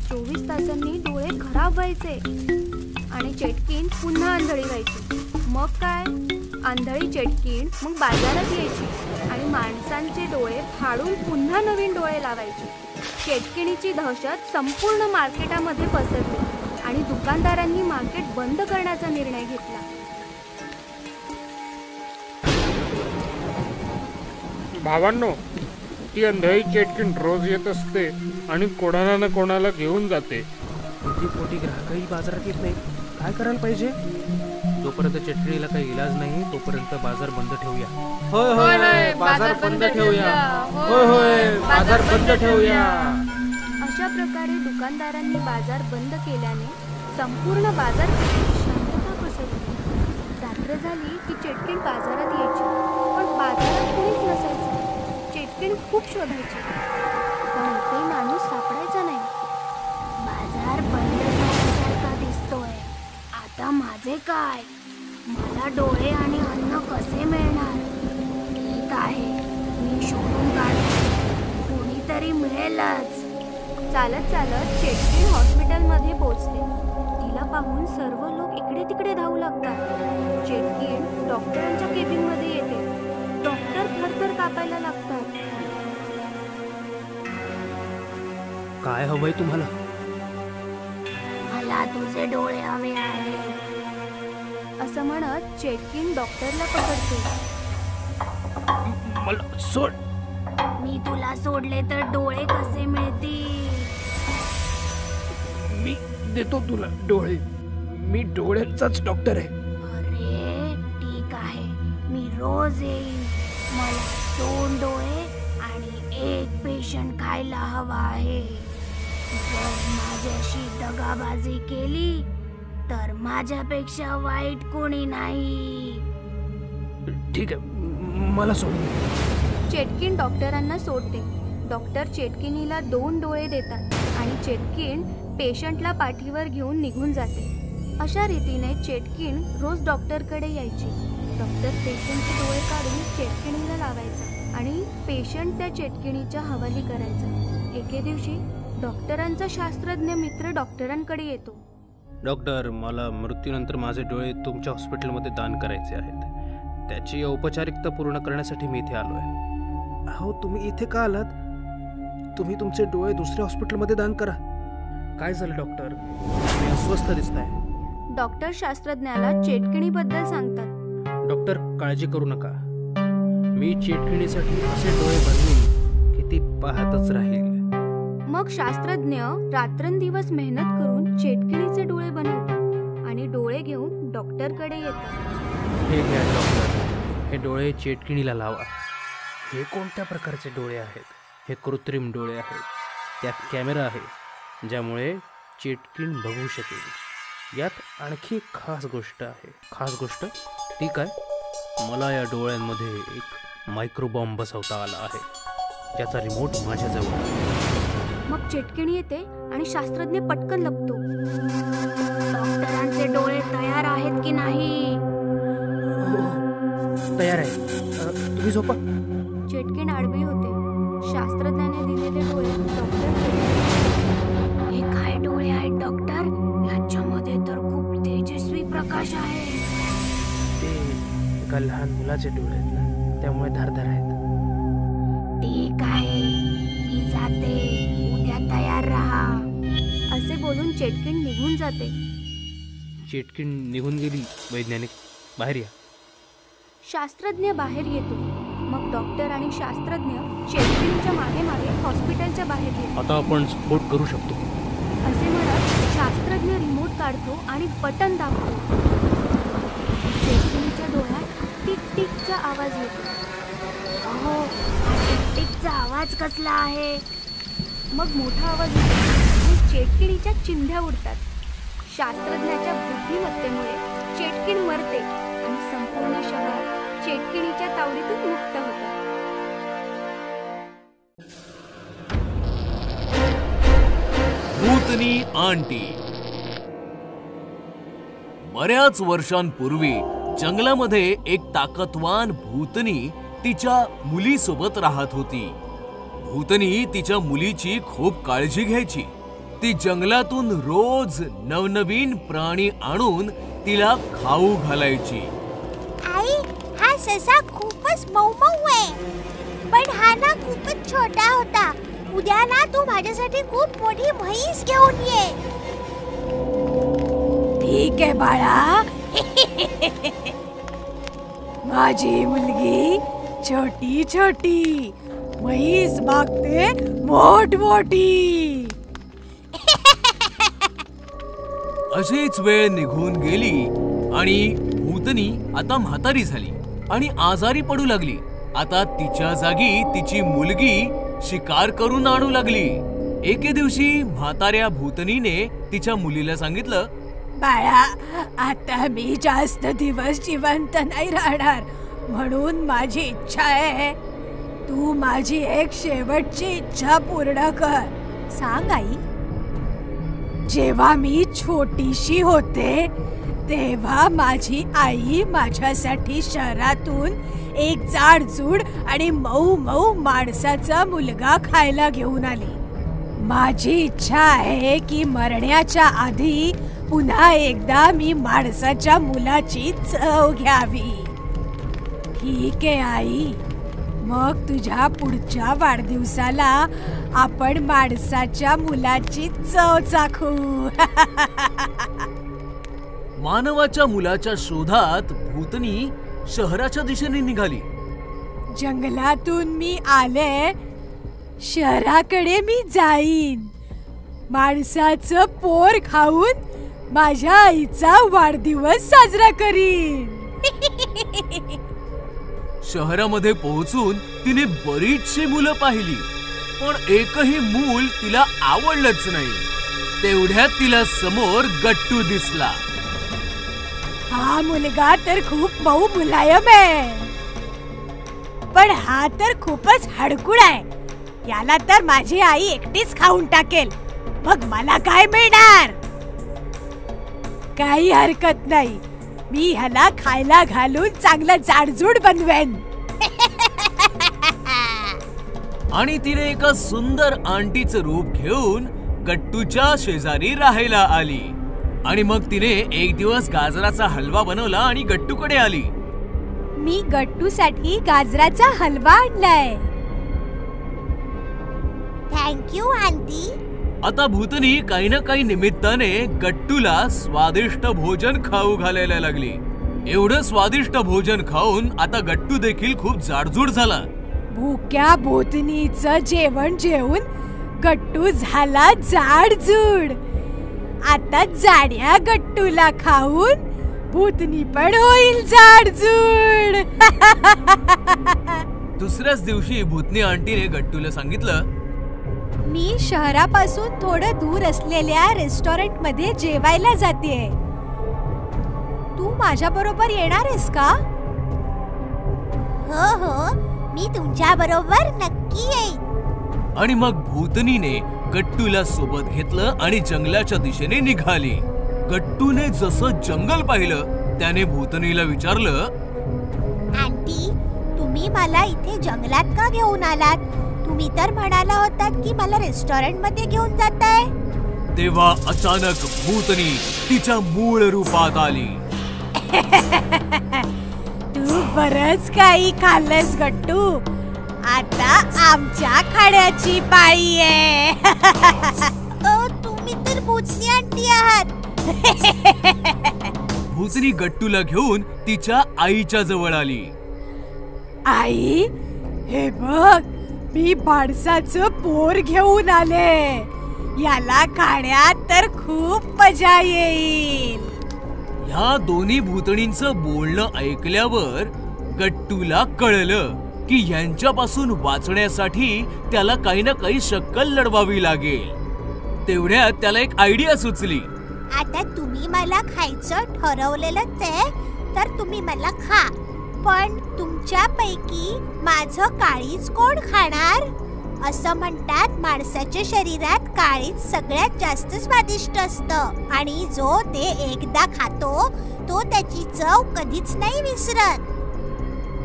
24 तासांनी डोळे खराब व्हायचे आणि चेटकीण पुन्हा आंधळी व्हायची. मग काय, आंधळी चेटकीण मग बाजारात यायची आणि माणसांचे डोळे फाडून पुन्हा नवीन डोळे लावायची. चेटकिणीची दहशत संपूर्ण मार्केटामध्ये पसरली आणि दुकानदारांनी मार्केट बंद करण्याचा निर्णय घेतला. भावांनो, ती अंधळी चेटकीण रोज येत असते आणि कोणाला ना कोणाला घेऊन जाते. पोटी ग्राहकही बाजारात येत नाही. काय करायला पाहिजे? जोपर्यंत चटणीला काही इलाज नाही तोपर्यंत बाजार बंद ठेवूया. होय होय, बाजार बंद ठेवूया. होय, बाजार बंद ठेवूया. अशा प्रकारे दुकानदारांनी बाजार बंद केल्याने संपूर्ण बाजारपेठेत शांतता पसरली. रात्र झाली की चेटकीण बाजारात यायची, पण बाजारात कोणीच नसायचं. चेटकीण खूप शोधायची, पण एकही माणूस सापडायचा नाही. बाजार बंद झाल्यासारखा दिसतोय. आता माझे काय? मला डोळे आणि अन्न कसे मिळणार? ठीक आहे, मी शोधून काढते. कोणीतरी मिळेलच. चालत चालत चेटकिन हॉस्पिटलमध्ये पोहोचते. तिला पाहून सर्व लोक इकडे तिकडे धावू लागतात. चेटकिन डॉक्टरांच्या केबिनमध्ये येते. डॉक्टर थरथर कापायला लागतात. काय हवंय तुम्हाला? मला तुझे डोळे हवे आहेत. असं म्हणत चेटकिन डॉक्टरला पकडते. मला सोड. मी तुला सोडले तर डोळे कसे मिळतील? मी देतो तुला डोळे. मी डोळ्यांचाच डॉक्टर आहे. अरे ठीक आहे, मी रोज येईन. मला 2 डोळे आणि 1 पेशंट खायला हवा आहे. जर माझ्याशी दगाबाजी केली तर माझ्यापेक्षा वाईट कोणी नाही. ठीक आहे, मला सोड. चेटकिन डॉक्टरांना सोडते. डॉक्टर चेटकिनीला 2 डोळे देतात आणि चेटकिन पेशंटला पाठीवर घेऊन निघून जाते. अशा रीतीने चेटकिन रोज डॉक्टरकडे यायची. डॉक्टर पेशंटचे डोळे काढून चेटकिनीला लावायचा आणि पेशंट त्या चेटकिनीच्या हवाली करायचा. एके दिवशी डॉक्टरांचा शास्त्रज्ञ मित्र डॉक्टरांकडे येतो. डॉक्टर, मला मृत्यूनंतर माझे डोळे तुमच्या हॉस्पिटलमध्ये दान करायचे आहेत. त्याची औपचारिकता पूर्ण करण्यासाठी मी इथे आलोय. अहो, तुम्ही इथे का आलात? तुम्ही तुमचे डोळे दुसऱ्या हॉस्पिटलमध्ये दान करा. काय झालं डॉक्टर? मी अस्वस्थ दिसताय. डॉक्टर शास्त्रज्ञाला चेटकिणीबद्दल सांगतात. डॉक्टर, काळजी करू नका. मी चेटकिणीसाठी असे डोळे बनवीन की ती पाहतच राहील. मग शास्त्रज्ञ रात्रंदिवस मेहनत करून चेटकिणीचे डोळे बनवतात आणि डोळे घेऊन डॉक्टरकडे येतात. हे घ्या डॉक्टर, हे डोळे चेटकिणीला लावा. हे कोणत्या प्रकारचे डोळे आहेत? हे कृत्रिम डोळे आहेत. त्यात कॅमेरा आहे ज्यामुळे चेटकिण बघू शकेल. यात आणखी खास गोष्ट आहे. खास गोष्ट ती काय? मला या डोळ्यांमध्ये एक मायक्रोबॉम्ब बसवता आला आहे, ज्याचा रिमोट माझ्याजवळ आहे. मग चेटकिणी येते आणि शास्त्रज्ञ पटकन लपतो. डॉक्टरांचे डोळे तयार आहेत की नाही? तयार आहे. तुम्ही झोपा. चेटकिन आडवी होते. शास्त्रज्ञाने दिलेले डोळे डॉक्टर. हे काय डोळे आहेत डॉक्टर? याच्यामध्ये तर खूप तेजस्वी प्रकाश आहे. ते एका लहान मुलाचे डोळे आहेत ना, त्यामुळे धारदार आहेत. ठीक आहे, मी जाते. उद्या तयार राहा. असे बोलून चेटकिन निघून जाते. चेटकिण निघून गेली. वैज्ञानिक, बाहेर या. शास्त्रज्ञ बाहेर येतो. मग डॉक्टर आणि शास्त्रज्ञ चेटकिणीच्या मागे मागे हॉस्पिटलच्या बाहेर येतो. आता आपण स्फोट करू शकतो. असे म्हणत शास्त्रज्ञ रिमोट काढतो आणि बटन दाबतो. चेटकिणीच्या डोळ्यात टिक टिकचा आवाज येतो. अहो, हा टिक टिकचा आवाज कसला आहे? मग मोठा आवाज येतो आणि चेटकिणीच्या चिंध्या उडतात. शास्त्रज्ञाच्या बुद्धिमत्तेमुळे चेटकिण मरते आणि संपूर्ण शहर चेटकिणीच्या तावडीतून मुक्त होतं. भूतनी आंटी. बऱ्याच वर्षांपूर्वी जंगलामध्ये एक ताकदवान भूतनी तिच्या मुलीसोबत राहत होती. भूतनी तिच्या मुलीची खूप काळजी घ्यायची. ती जंगलातून रोज नवनवीन प्राणी आणून तिला खाऊ घालायची. आई, हा ससा खूपच मऊ आहे, पण हा ना खूपच छोटा होता. उद्या ना तू माझ्यासाठी खूप मोठी म्हैस घेऊन ये. ठीक आहे बाळा. माझी मुलगी छोटी छोटी, म्हैस मागते मोठमोठी. अशीच वेळ निघून गेली आणि भूतनी आता म्हातारी झाली आणि आजारी पडू लागली. आता तिच्या जागी तिची मुलगी शिकार करून आणू लागली. एके दिवशी म्हाताऱ्या भूतनीने तिच्या मुलीला सांगितलं, बाळा, आता मी जास्त दिवस जिवंत नाही राहणार, म्हणून माझी इच्छा आहे तू माझी एक शेवटची इच्छा पूर्ण कर. सांग आई. जेव्हा मी छोटीशी होते तेव्हा माझी आई माझ्यासाठी शहरातून एक जाडजूड आणि मऊ मऊ माणसाचा मुलगा खायला घेऊन आली. माझी इच्छा आहे की मरण्याच्या आधी पुन्हा एकदा मी माणसाच्या मुलाची चव घ्यावी. ठीक आहे आई, मग तुझ्या पुढच्या वाढदिवसाला आपण माणसाच्या मुलाची चव चाखू. मानवाच्या मुलाच्या शोधात भूतनी शहराच्या दिशेने निघाली. जंगलातून मी आले, शहराकडे मी जाईन. माणसाचं पोर खाऊन माझ्या आईचा वाढदिवस साजरा करीन. शहरामध्ये पोहोचून तिने बरीचशी मुलं पाहिली, पण एकही मूल तिला आवडलंच नाही. तेवढ्यात तिला समोर गट्टू दिसला. हा मुलगा तर खूप मऊ मुलायम आहे, पण हा तर खूपच हडकुड आहे. याला तर माझी आई एकटीच खाऊन टाकेल, मग मला काय मिळणार? काही हरकत नाही, मी ह्याला खायला घालून चांगलं जाडजूड बनवेन. आणि तिने एका सुंदर आंटीचं रूप घेऊन गट्टूच्या शेजारी राहायला आली. आणि मग तिने एक दिवस गाजराचा हलवा बनवला आणि गट्टूकडे आली. मी गट्टूसाठी गाजराचा हलवा आणलाय. Thank you aunty. आता भूतनी काही ना काही निमित्ताने गट्टूला स्वादिष्ट भोजन खाऊ घालायला लागली. एवढं स्वादिष्ट भोजन खाऊन आता गट्टू देखील खूप जाडजूड झाला. भुक्या भूतनीचं जेवण जेवून गट्टू झाला जाडजूड. आता जाड्या गट्टूला खाऊन भूतनी पण होईल जाडजूड. दुसऱ्याच दिवशी भूतनी आंटीने गट्टूला सांगितलं, मी शहरापासून थोडं दूर असलेल्या रेस्टॉरंट मध्ये जेवायला जातेय. तू माझ्या बरोबर येणार आहेस का? हो हो, मी तुमच्या बरोबर नक्की येईन. आणि मग भूतनीने गट्टूला सोबत घेतलं आणि जंगलाच्या दिशेने निघाली. गट्टूने जसं जंगल पाहिलं त्याने भूतनीला विचारलं, आंटी, तुम्ही मला इथे जंगलात का घेऊन आलात? तुम्ही तर म्हणाला होतात की मला रेस्टॉरंट मध्ये घेऊन जाताय. तेव्हा अचानक भूतनी तिच्या मूळ रूपात आली. तू बरंच काही खाल्लंस गट्टू, आता आमच्या खाण्याची पाळी आहे. तुम्ही तर भूतनी आंटी आहात. भूतनी गट्टूला घेऊन तिच्या आईच्या जवळ आली. आई, हे बघ, मी माणसाचं पोर घेऊन आले. याला खाण्यात तर खूप मजा येईल. ह्या दोन्ही भूतणींचं बोलणं ऐकल्यावर गट्टूला कळलं की यांच्यापासून वाचण्यासाठी त्याला काही ना काही शक्कल लढवावी लागेल. तेवढ्यात त्याला एक आयडिया सुचली. आता तुम्ही मला खायचं ठरवलेलंच आहे, तर तुम्ही मला खा. पण तुमच्यापैकी माझं काळीज कोण खाणार? असं म्हणतात माणसाच्या शरीरात काळीज सगळ्यात जास्त स्वादिष्ट असतं आणि जो ते एकदा खातो तो त्याची चव कधीच नाही विसरत.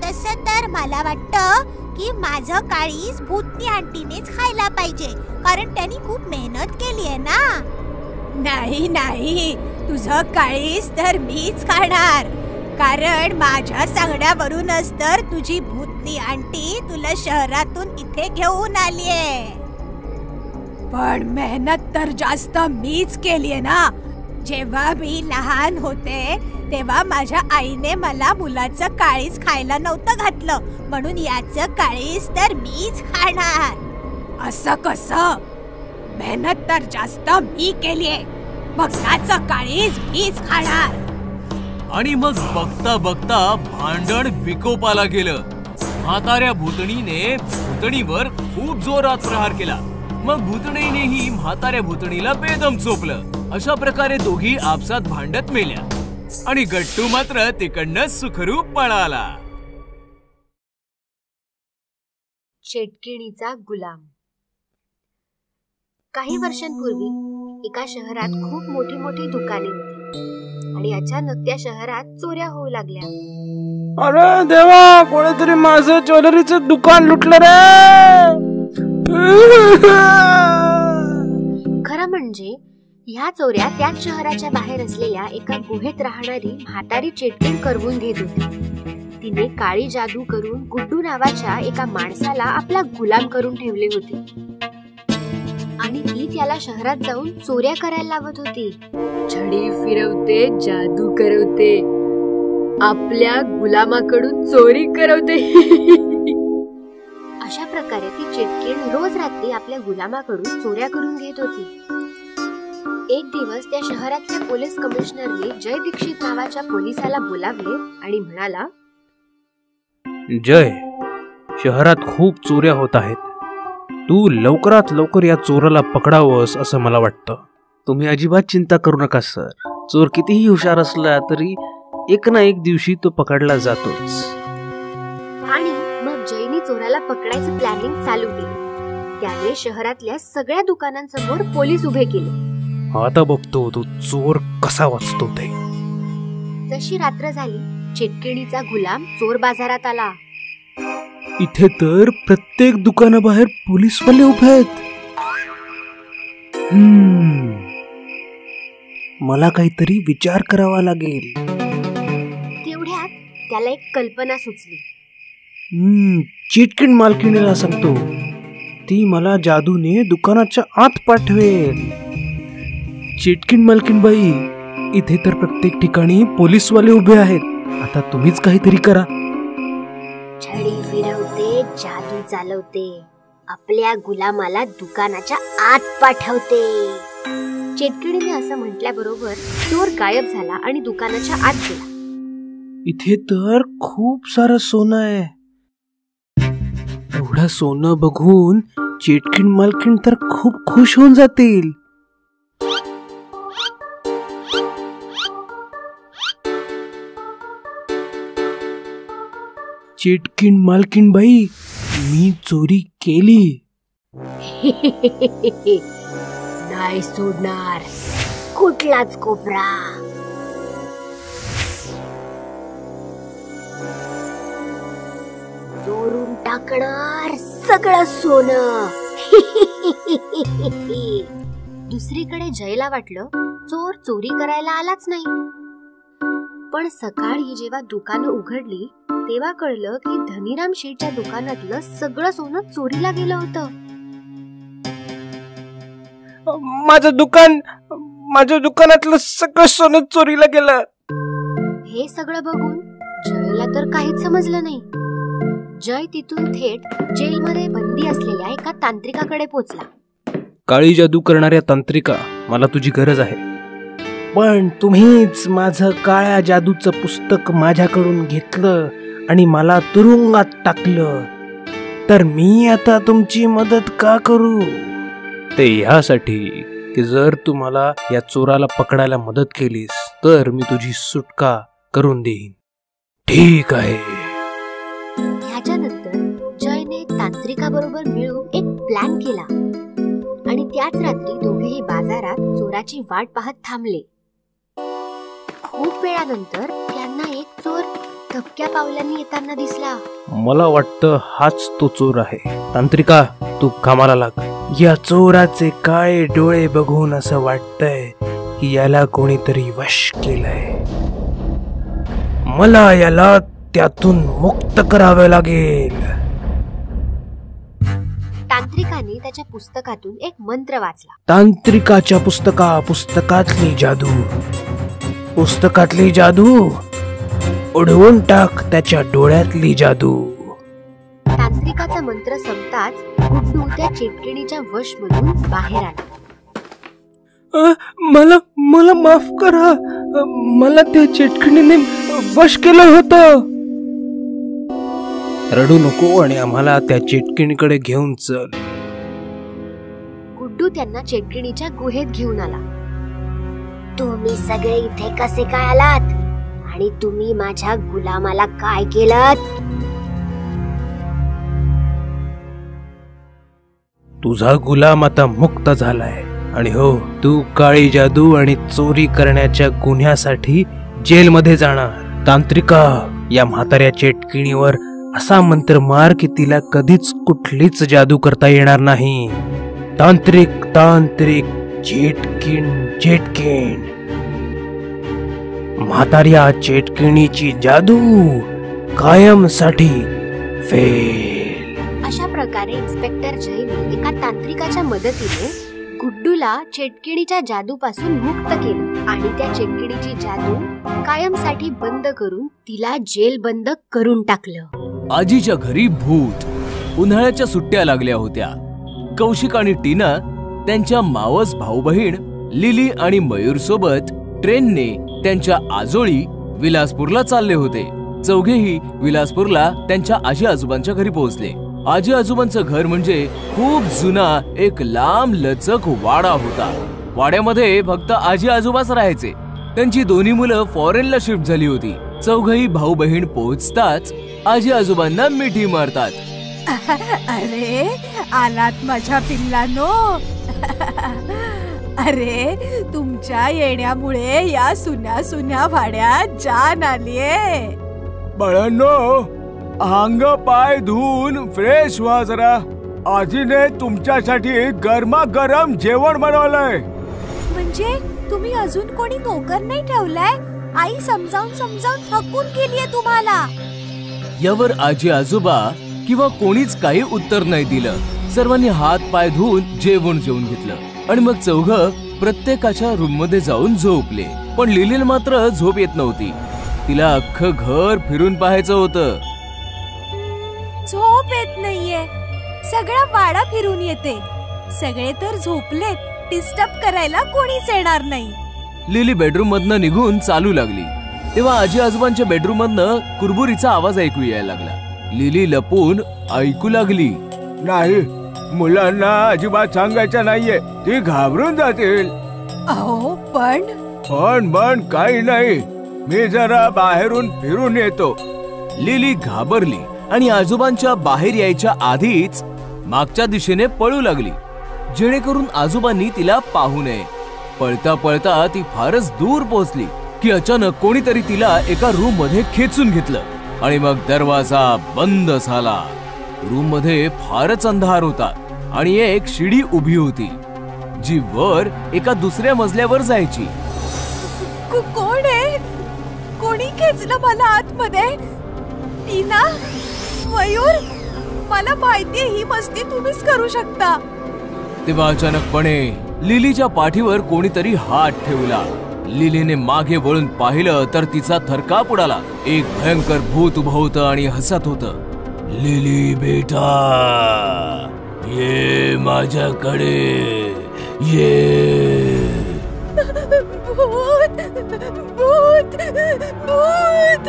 तसं तर मला वाटतं की माझं काळीज भूतनी आंटीनेच खायला पाहिजे, कारण त्यांनी खूप मेहनत केली आहे ना. नाही नाही, तुझं काळीज तर मीच खाणार, कारण माझ्या सांगण्यावरूनच तर तुझी भूतनी आंटी तुला शहरातून इथे घेऊन आलीये. पण मेहनत तर जास्त मीच केलीये ना. जेव्हा मी लहान होते तेव्हा माझ्या आईने मला मुलाचं काळीज खायला नव्हतं घातलं, म्हणून याचं काळीज तर मीच खाणार. असं कसं? मेहनत तर जास्त मी केलीये, मग याचं काळीज मीच खाणार. आणि मग बघता बघता भांडण विकोपाला गेलं. म्हाताऱ्या भूतणीने भूतणीवर खूप जोरात प्रहार केला. मग भूतणीनेही म्हाताऱ्या भूतणीला बेदम चोपलं. अशा प्रकारे दोघी आपसात भांडत मेल्या आणि गट्टू मात्र तिकडनं सुखरूप पळाला. चेटकिणीचा गुलाम. काही वर्षांपूर्वी एका शहरात खूप मोठी मोठी दुकाने होती आणि अचानक त्या शहरात चोऱ्या होऊ लागल्या. अरे देवा, कोणीतरी माझं ज्वेलरीचं दुकान लुटलं रे. खरं म्हणजे ह्या चोऱ्या त्याच शहराच्या बाहेर असलेल्या एका गुहेत राहणारी म्हातारी चेटकीण करवून घेत होती. तिने काळी जादू करून गुड्डू नावाच्या एका माणसाला आपला गुलाम करून ठेवले होते आणि ती त्याला शहरात जाऊन चोऱ्या करायला लावत होती. छडी फिरवते, जादू करवते, आपल्या गुलामाकडून चोरी करवते. अशा प्रकारे ती चेटकीण रोज रात्री आपल्या गुलामाकडून चोऱ्या करून घेत होती. एक दिवस त्या शहरातल्या पोलीस कमिशनरने जय दीक्षित नावाच्या पोलिसाला बोलावले आणि म्हणाला, जय, शहरात खूप चोऱ्या होत आहेत. तू लवकरात लवकर या चोराला पकडावंस असं मला वाटतं. तुम्ही अजिबात चिंता करू नका सर. चोर कितीही हुशार असला तरी एक ना एक दिवशी तो पकडला जातोच. आणि मग जयने चोराला पकडायचं प्लॅनिंग चालू केलं. त्याने शहरातल्या सगळ्या दुकानांसमोर पोलीस उभे केले. आता बघतो तो चोर कसा वाचतो ते. जशी रात्र झाली, चेटकिणीचा गुलाम चोर बाजारात आला. इथे तर प्रत्येक दुकानाबाहेर पोलीसवाले उभे आहेत. मला काहीतरी विचार करावा लागेल. तेवढ्यात त्याला एक कल्पना सुचली. चेटकीण मालकिणीला सांगतो, ती मला जादूने दुकानाच्या आत पाठवेल. चेटकीण मालकीणबाई, इथे तर प्रत्येक ठिकाणी पोलीसवाले उभे आहेत. आता तुम्हीच काहीतरी करा. छडी फिरवते, जादू चालवते, आपल्या गुलामाला दुकानाच्या आत पाठवते. चेटकिणीने असं म्हटल्याबरोबर चोर गायब झाला आणि दुकानाच्या आत गेला. इथे तर खूप सारं सोनं आहे. एवढं सोनं बघून चेटकीण मालकीण तर खूप खुश होऊन जातील. चेटकीण मालकीणबाई, मी चोरी केली. नाही सोडणार कुठलाच कोपरा. चोरून टाकणार सगळं सोनं. दुसरीकडे जयला वाटलं चोर चोरी करायला आलाच नाही. पण सकाळी जेव्हा दुकानं उघडली तेव्हा कळलं की धनीराम शेठच्या दुकानातलं सगळं सोनं चोरीला गेलं होतं. माझ्या दुकानातलं सगळं सोनं चोरीला गेलं. हे सगळं बघून जयला तर काहीच समजलं नाही. जय तिथून थेट जेलमध्ये बंदी असलेल्या एका तांत्रिकाकडे पोहोचला. काळी जादू करणाऱ्या तांत्रिका, मला तुझी गरज आहे. पण तुम्हीच माझं काळ्या जादूचं पुस्तक माझ्याकडून घेतलं आणि मला तुरुंगात टाकलं, तर मी आता तुमची मदत का करू? ते ह्यासाठी की जर तू मला या चोराला पकडायला मदत केलीस तर मी तुझी सुटका करून देईन. ठीक आहे. ह्याच्यानंतर जयने तांत्रिकाबरोबर मिळून एक प्लॅन केला आणि त्याच रात्री दोघेही बाजारात चोराची वाट पाहत थांबले. खूप वेळानंतर त्यांना एक चोर धपक्या पावलांनी येताना दिसला. मला वाटतं हाच तो चोर आहे. तांत्रिका, तू कामाला लाग. या चोराचे काळे डोळे बघून असं वाटतंय की याला कोणीतरी वश केलंय. मला याला त्यातून मुक्त करावे लागेल. तांत्रिकाने त्याच्या पुस्तकातून एक मंत्र वाचला. तांत्रिकाच्या पुस्तकातली जादू उडवून टाक त्याच्या डोळ्यातली जादू. तांत्रिकाचा मंत्र संपताच गुड्डू त्या चेटकिणीच्या वश मधून बाहेर आला. मला माफ करा. मला त्या चेटकिणीने वश केलं होतं. रडू नको आणि आम्हाला त्या चेटकिणीकडे घेऊन चल. गुड्डू त्यांना चेटकिणीच्या गुहेत घेऊन आला. तुम्ही सगळे इथे कसे काय आलात आणि तुम्ही माझ्या गुलामाला काय केलं? तुझा गुलाम आता मुक्त झालाय. आणि हो, तू काळी जादू आणि चोरी करण्याच्या गुन्ह्यासाठी जेलमध्ये जाणार. तांत्रिका, या म्हाताऱ्या चेटकिणीवर असा मंत्र मार की तिला कधीच कुठलीच जादू करता येणार नाही. तांत्रिक तांत्रिक चेटकिण चेटकिण. म्हाताऱ्या चेटकिणीची जादू कायमसाठी फेल. अशा प्रकारे इन्स्पेक्टर जयने एका तांत्रिकाच्या मदतीने गुड्डूला चेटकिणीच्या जादूपासून मुक्त केलं आणि त्या चेटकिणीची जादू कायमसाठी बंद करून तिला जेल बंद करून टाकलं. आजीच्या घरी भूत. उन्हाळ्याच्या सुट्ट्या लागल्या होत्या. कौशिक आणि टीना त्यांच्या मावस भाऊ बहीण लिली आणि मयूर सोबत ट्रेनने त्यांच्या आजोळी विलासपूरला चालले होते. चौघेही विलासपूरला त्यांच्या आजी आजोबांच्या घरी पोहोचले. आजी आजोबांचं घर म्हणजे खूप जुना एक लांब लचक वाडा होता. वाड्यामध्ये फक्त आजी आजोबाच राहायचे. त्यांची दोन्ही मुलं फॉरेनला शिफ्ट झाली होती. चौघही भाऊ बहीण पोहोचताच आजी आजोबांना मिठी मारतात. अरे, आलात माझ्या पिल्लांनो. अरे, तुमच्या येण्यामुळे या सुन्या सुन्या भाड्यात जान आलीये. बाळांनो, अंग पाय धुवून फ्रेश व्हा जरा. आजीने तुमच्यासाठी गरमागरम जेवण बनवलंय. म्हणजे तुम्ही अजून कोणी नोकर नाही ठेवलाय? आई समजावून समजावून थकून गेलीये तुम्हाला. यावर आजी आजोबा किंवा कोणीच काही उत्तर नाही दिलं. सर्वांनी हात पाय धुवून जेवण जेवून घेतलं आणि मग चौघं प्रत्येकाच्या रूम मध्ये जाऊन झोपले. पण लिलीला मात्र झोप येत नव्हती. तिला अख्खं घर फिरून पाहायचं होतं. झोप येत नाहीये. सगळा वाडा फिरून येते. सगळे तर झोपलेत. डिस्टर्ब करायला कोणीच येणार नाही. लिली बेडरूम मधनं निघून चालू लागली. तेव्हा आजी आजोबांच्या बेडरूम मधनं कुरबुरीचा आवाज ऐकू यायला लागला. लिली लपून ऐकू लागली. नाही, मुलांना अजिबात सांगायचं नाहीये, ती घाबरून जातील. अहो, पण काही नाही, मी जरा बाहेरून फिरून येतो. लिली घाबरली आणि आजोबांच्या बाहेर यायच्या आधीच मागच्या दिशेने पळू लागली, जेणेकरून आजोबांनी तिला पाहू नये. पळता पळता ती फारच दूर पोहोचली की अचानक कोणीतरी तिला एका रूम मध्ये खेचून घेतलं आणि मग दरवाजा बंद झाला. रूम मध्ये फारच अंधार होता आणि एक शिडी उभी होती जी वर एका दुसऱ्या मजल्यावर जायची. कोण आहे? कोणी खेचलं मला आतमध्ये? टीना, मयूर, मला माहितीये ही मस्ती तुम्हीच करू शकता. तेव्हा अचानकपणे लिलीच्या पाठीवर कोणीतरी हात ठेवला. लिलीने मागे वळून पाहिलं तर तिचा थरकाप उडाला. एक भयंकर भूत उभं होतं आणि हसत होतं. लिली बेटा, ये माझ्याकडे ये. भूत भूत भूत.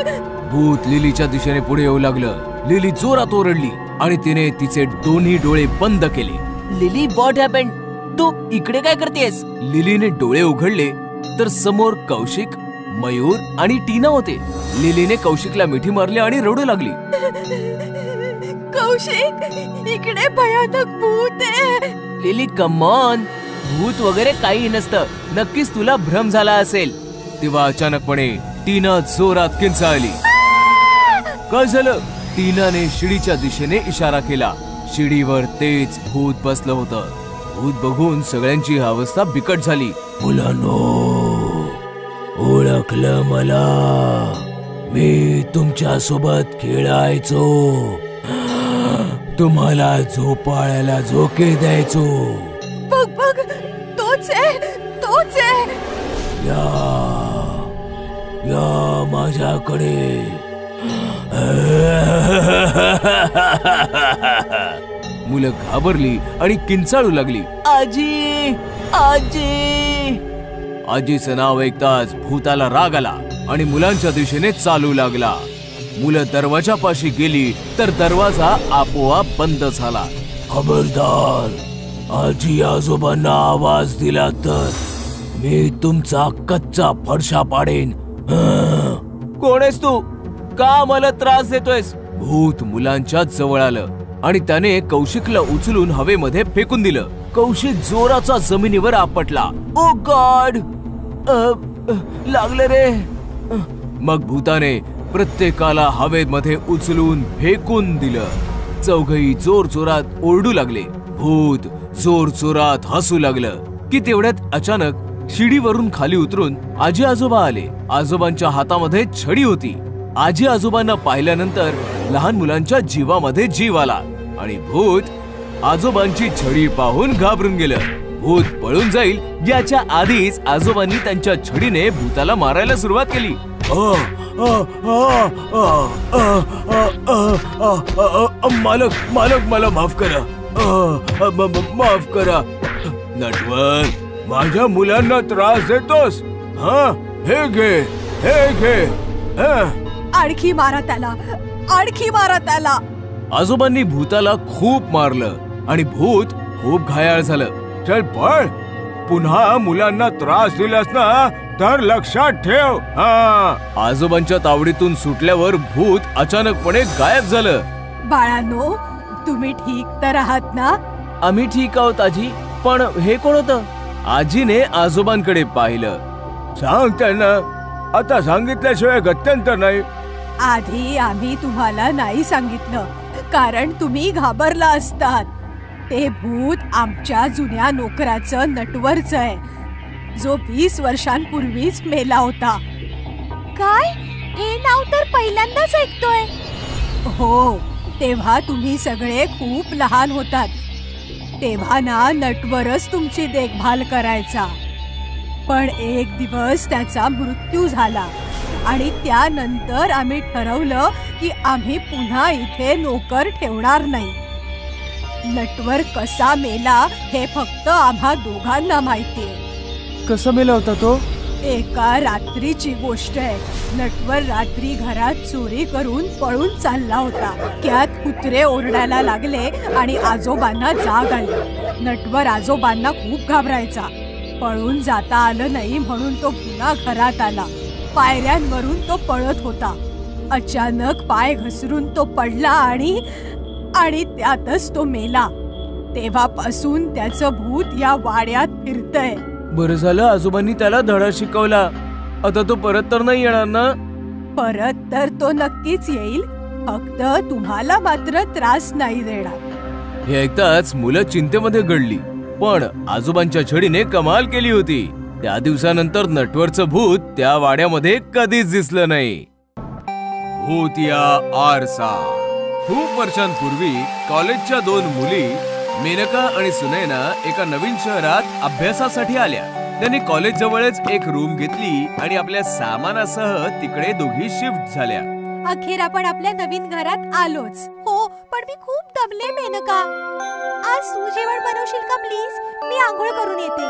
भूत लिलीच्या दिशेने पुढे येऊ लागलं. लिली जोरात ओरडली आणि तिने तिचे दोन्ही डोळे बंद केले. Lily, what happened? तू इकडे काय करतेस? लिलीने डोळे उघडले तर समोर कौशिक, मयूर आणि टीना होते. लिलीने कौशिकला मिठी मारली आणि रडू लागली. कौशिक, इकडे भयानक भूत आहे. लिली, कम ऑन, भूत वगैरे काही नसतं. नक्कीच तुला भ्रम झाला असेल. तेव्हा अचानकपणे टीना जोरात किंचाळली. काय झालं? टीनाने शिडीच्या दिशेने इशारा केला. शिडीवर तेच भूत बसलं होतं. भूत बघून सगळ्यांची अवस्था बिकट झाली. मुलांनो, ओळखलं मला? मी तुमच्या सोबत खेळायचो, तुम्हाला झोपाळ्याला झोके द्यायचो. बघ बघ, तोच आहे, तोच आहे. या माझ्याकडे. मुलं घाबरली आणि किंचाळू लागली. आजी, आजी. आजीचं नाव ऐकताच भूताला राग आला आणि मुलांच्या दिशेने चालू लागला. मुलं दरवाजापाशी गेली तर दरवाजा आपोआप बंद झाला. खबरदार, आजी आजोबांना आवाज दिला तर मी तुमचा कच्चा फरशा पाडेन. कोण आहेस तू? का मला त्रास देतोयस? भूत मुलांच्या जवळ आलं आणि त्याने कौशिकला उचलून हवेमध्ये फेकून दिलं. कौशिक जोराचा जमिनीवर आपटला. ओ गॉड, लागलं रे. मग भूताने प्रत्येकाला हवेमध्ये उचलून फेकून दिलं. चौघही जोर जोरात ओरडू लागले. भूत जोर जोरात हसू लागलं की तेवढ्यात अचानक शिडीवरून खाली उतरून आजी आजोबा आले. आजोबांच्या हातामध्ये छडी होती. आजी आजोबांना पाहिल्यानंतर लहान मुलांच्या जीवामध्ये जीव आला आणि भूत आजोबांची छडी पाहून घाबरून गेलं. भूत पळून जाईल याच्या आधीच आजोबांनी त्यांच्या छडीने भूताला मारायला सुरुवात केली. मालक मालक मला माफ करा, माफ करा. नटवर, माझ्या मुलांना त्रास देतोस? हे घे, हे घे. आणखी मारा त्याला, आणखी मारा त्याला. आजोबांनी भूताला खूप मारलं आणि भूत खूप घायाळ झालं. चल पळ, पुन्हा मुलांना त्रास दिलास ना तर लक्षात ठेव. आजोबांच्या तावडीतून सुटल्यावर भूत अचानकपणे गायब झालं. बाळांनो, तुम्ही ठीक तर आहात ना? आम्ही ठीक आहोत आजी, पण हे कोण होतं? आजीने आजोबांकडे पाहिलं. सांग त्यांना, आता सांगितल्याशिवाय गत्यंतर नाही. आधी आम्ही तुम्हाला नाही सांगितलं कारण तुम्ही घाबरला असतात. ते भूत आमच्या जुन्या नोकराचं नटवरच आहे, जो 20 वर्षांपूर्वीच मेला होता. काय? हे नाव तर पहिल्यांदाच ऐकतोय. हो, तेव्हा तुम्ही सगळे खूप लहान होतात. तेव्हा ना नटवरच तुमची देखभाल करायचा. पण एक दिवस त्याचा मृत्यू झाला आणि त्यानंतर आम्ही ठरवलं की आम्ही पुन्हा इथे नोकर ठेवणार नाही. नटवर कसा मेला हे फक्त आम्हा दोघांना माहितीये. कसा मेला होता तो? एका रात्रीची गोष्ट आहे. नटवर रात्री घरात चोरी करून पळून चालला होता. त्यात कुत्रे ओरडायला लागले आणि आजोबांना जाग आली. नटवर आजोबांना खूप घाबरायचा. पळून जाता आलं नाही म्हणून तो पुन्हा घरात आला. पायऱ्यांवरून तो पळत होता. अचानक पाय घसरून तो पडला आणि त्यातच तो मेला. तेव्हापासून त्याचं भूत या वाड्यात फिरतय. बरं झालं आजोबांनी त्याला धडा शिकवला. आता तो परत तर नाही येणार ना? परत तर तो नक्कीच येईल, फक्त तुम्हाला मात्र त्रास नाही देणार. हे ऐकताच मुलं चिंतेमध्ये गडली. पण आजोबांच्या छडीने कमाल केली होती. त्या दिवसानंतर नटवरचं भूत त्या वाड्यामध्ये कधीच दिसलं नाही. भूतिया आरसा. खूप वर्षांपूर्वी कॉलेजच्या 2 मुली मेनका आणि सुनैना एका नवीन शहरात अभ्यासासाठी आल्या. त्यांनी कॉलेज जवळच एक रूम घेतली आणि आपल्या सामानासह तिकडे दोघी शिफ्ट झाल्या. अखेर आपण आपल्या नवीन घरात आलोच. हो, पण मी खूप दमले मेनका. आज तू जेवण बनवशील का प्लीज? मी आंघोळ करून येते.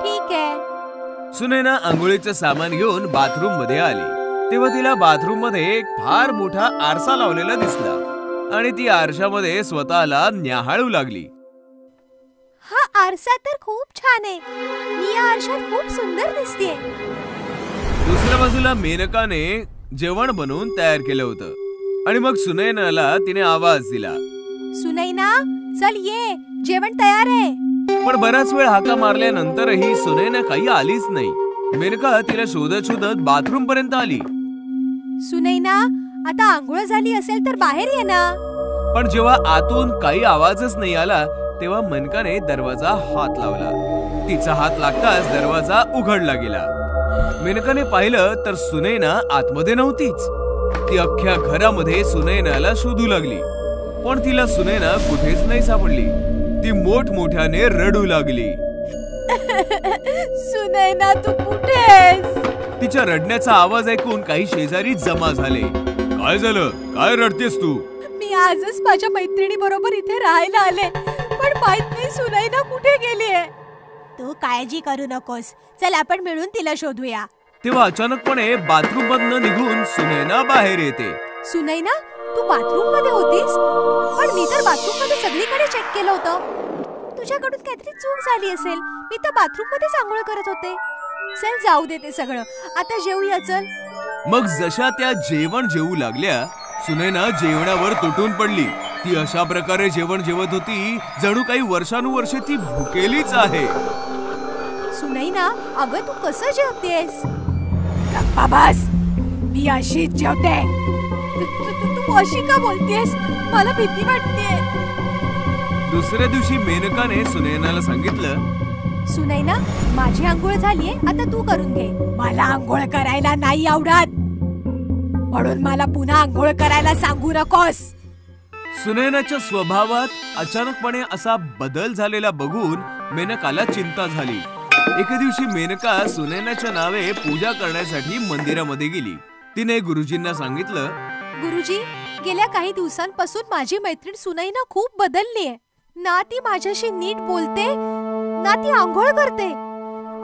ठीक आहे. सुनैना आंघोळीचं सामान घेऊन बाथरूम मध्ये आली. तेव्हा तिला बाथरूम मध्ये एक फार मोठा आरसा लावलेला दिसला आणि ती आरशामध्ये स्वतःला न्याहाळू लागली. हा आरसा तर खूप छान आहे. मी या आरशात खूप सुंदर दिसतेय. दुसऱ्या बाजूला मेनकाने जेवण बनवून तयार केलं होतं आणि मग सुनैनाला तिने आवाज दिला. सुनैना, चल ये, जेवण तयार आहे. पण बराच वेळ हाका मारल्यानंतरही सुनैना काही आलीच नाही. मेनका तिला शोधत शोधत बाथरूम पर्यंत आली. सुनैना, आता आंघोळ झाली असेल तर बाहेर ये ना. पण जेव्हा आतून काही आवाजच नाही आला तेव्हा मेनकाने दरवाजा हात लावला. तिचा हात लागताच दरवाजा उघडला गेला. मेनकाने पाहिलं तर सुनैना आतमध्ये नव्हतीच. ती अख्ख्या घरामध्ये सुनैनाला शोधू लागली, पण तिला सुनैना कुठेच नाही सापडली. ती मोठमोठ्याने रडू लागली. सुनैना, तू कुठे आहेस? तिच्या रडण्याचा आवाज ऐकून काही शेजारी जमा झाले. काय झालं? काय रडतेस तू? मी आजच माझ्या मैत्रिणी बरोबर इथे राहायला आले, पण माहित नाही सुनैना कुठे गेली आहे. तू काळजी करू नकोस. चल आपण मिळून तिला शोधूया. तेव्हा अचानकपणे बाथरूम मधनं निघून सुनैना बाहेर येते. सुनैना, तू बाथरूम मध्ये होतीस? पण मी तर बाथरूम मध्ये सगळीकडे चेक केलं होतं. तुझ्याकडून काहीतरी चूक झाली असेल. मी तर बाथरूम मध्ये आंघोळ करत होते. चल जाऊ दे ते सगळं, आता जेवूया चल. मग जशा त्या जेवण जेवू लागल्या सुनैना जेवणावर तुटून पडली ती अशा प्रकारे जेवण जेवत होती जणू काही वर्षानुवर्षे ती भुकेलीच आहे. सुनैना, अगं तू कसं जेवतेस? गप्पा बस, मी अशीच जेवते. तू अशी का बोलतेस? मला भीती वाटते. दुसऱ्या दिवशी मेनकाने सुनैनाला सांगितलं, सुनैना, माझी आंघोळ झालीये, आता तू करून घे. मला आंघोळ करायला नाही आवडत, म्हणून मला पुन्हा आंघोळ करायला सांगू नकोस. सुनैनाच्या स्वभावात अचानकपणे असा बदल झालेला बघून मेनकाला चिंता झाली. एके दिवशी मेनका सुनैनाच्या नावे पूजा करण्यासाठी मंदिरामध्ये गेली. तिने गुरुजींना सांगितलं, गुरुजी, गेल्या काही दिवसांपासून माझी मैत्रीण सुनैना खूप बदललीये. ना ती माझ्याशी नीट बोलते, ना ती आंघोळ करते,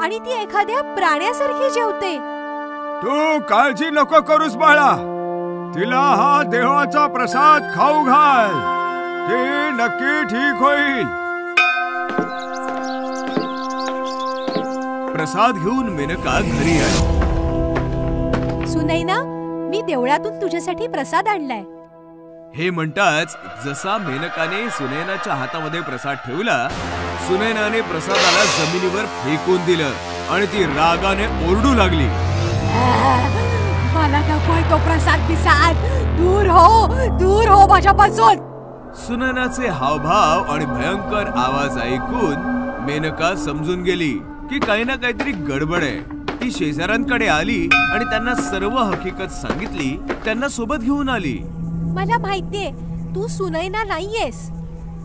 आणि ती एखाद्या प्राण्यासारखी जेवते. तू काळजी नको करूस बाळा, तिला हा देवाचा प्रसाद खाऊ घाल, ती नक्की ठीक होईल. प्रसाद घेऊन मेनका घरी आली. सुनैना, मी देवळातून तुझ्यासाठी प्रसाद आणलाय. हे म्हणताच जसा मेनकाने सुनैनाच्या हातामध्ये प्रसाद ठेवला, सुनैनाने प्रसादाला जमिनीवर फेकून दिलं आणि ती रागाने ओरडू लागली, मला नकोय तो प्रसाद पिसाद, दूर हो माझ्यापासून. सुनैनाचे हावभाव आणि भयंकर आवाज ऐकून मेनका समजून गेली की काही ना काहीतरी गडबड आहे. ती शेजाऱ्यांकडे आली आणि त्यांना सर्व हकीकत सांगितली. त्यांना सोबत घेऊन आली. मला माहितीये तू सुनैना नाहीयेस.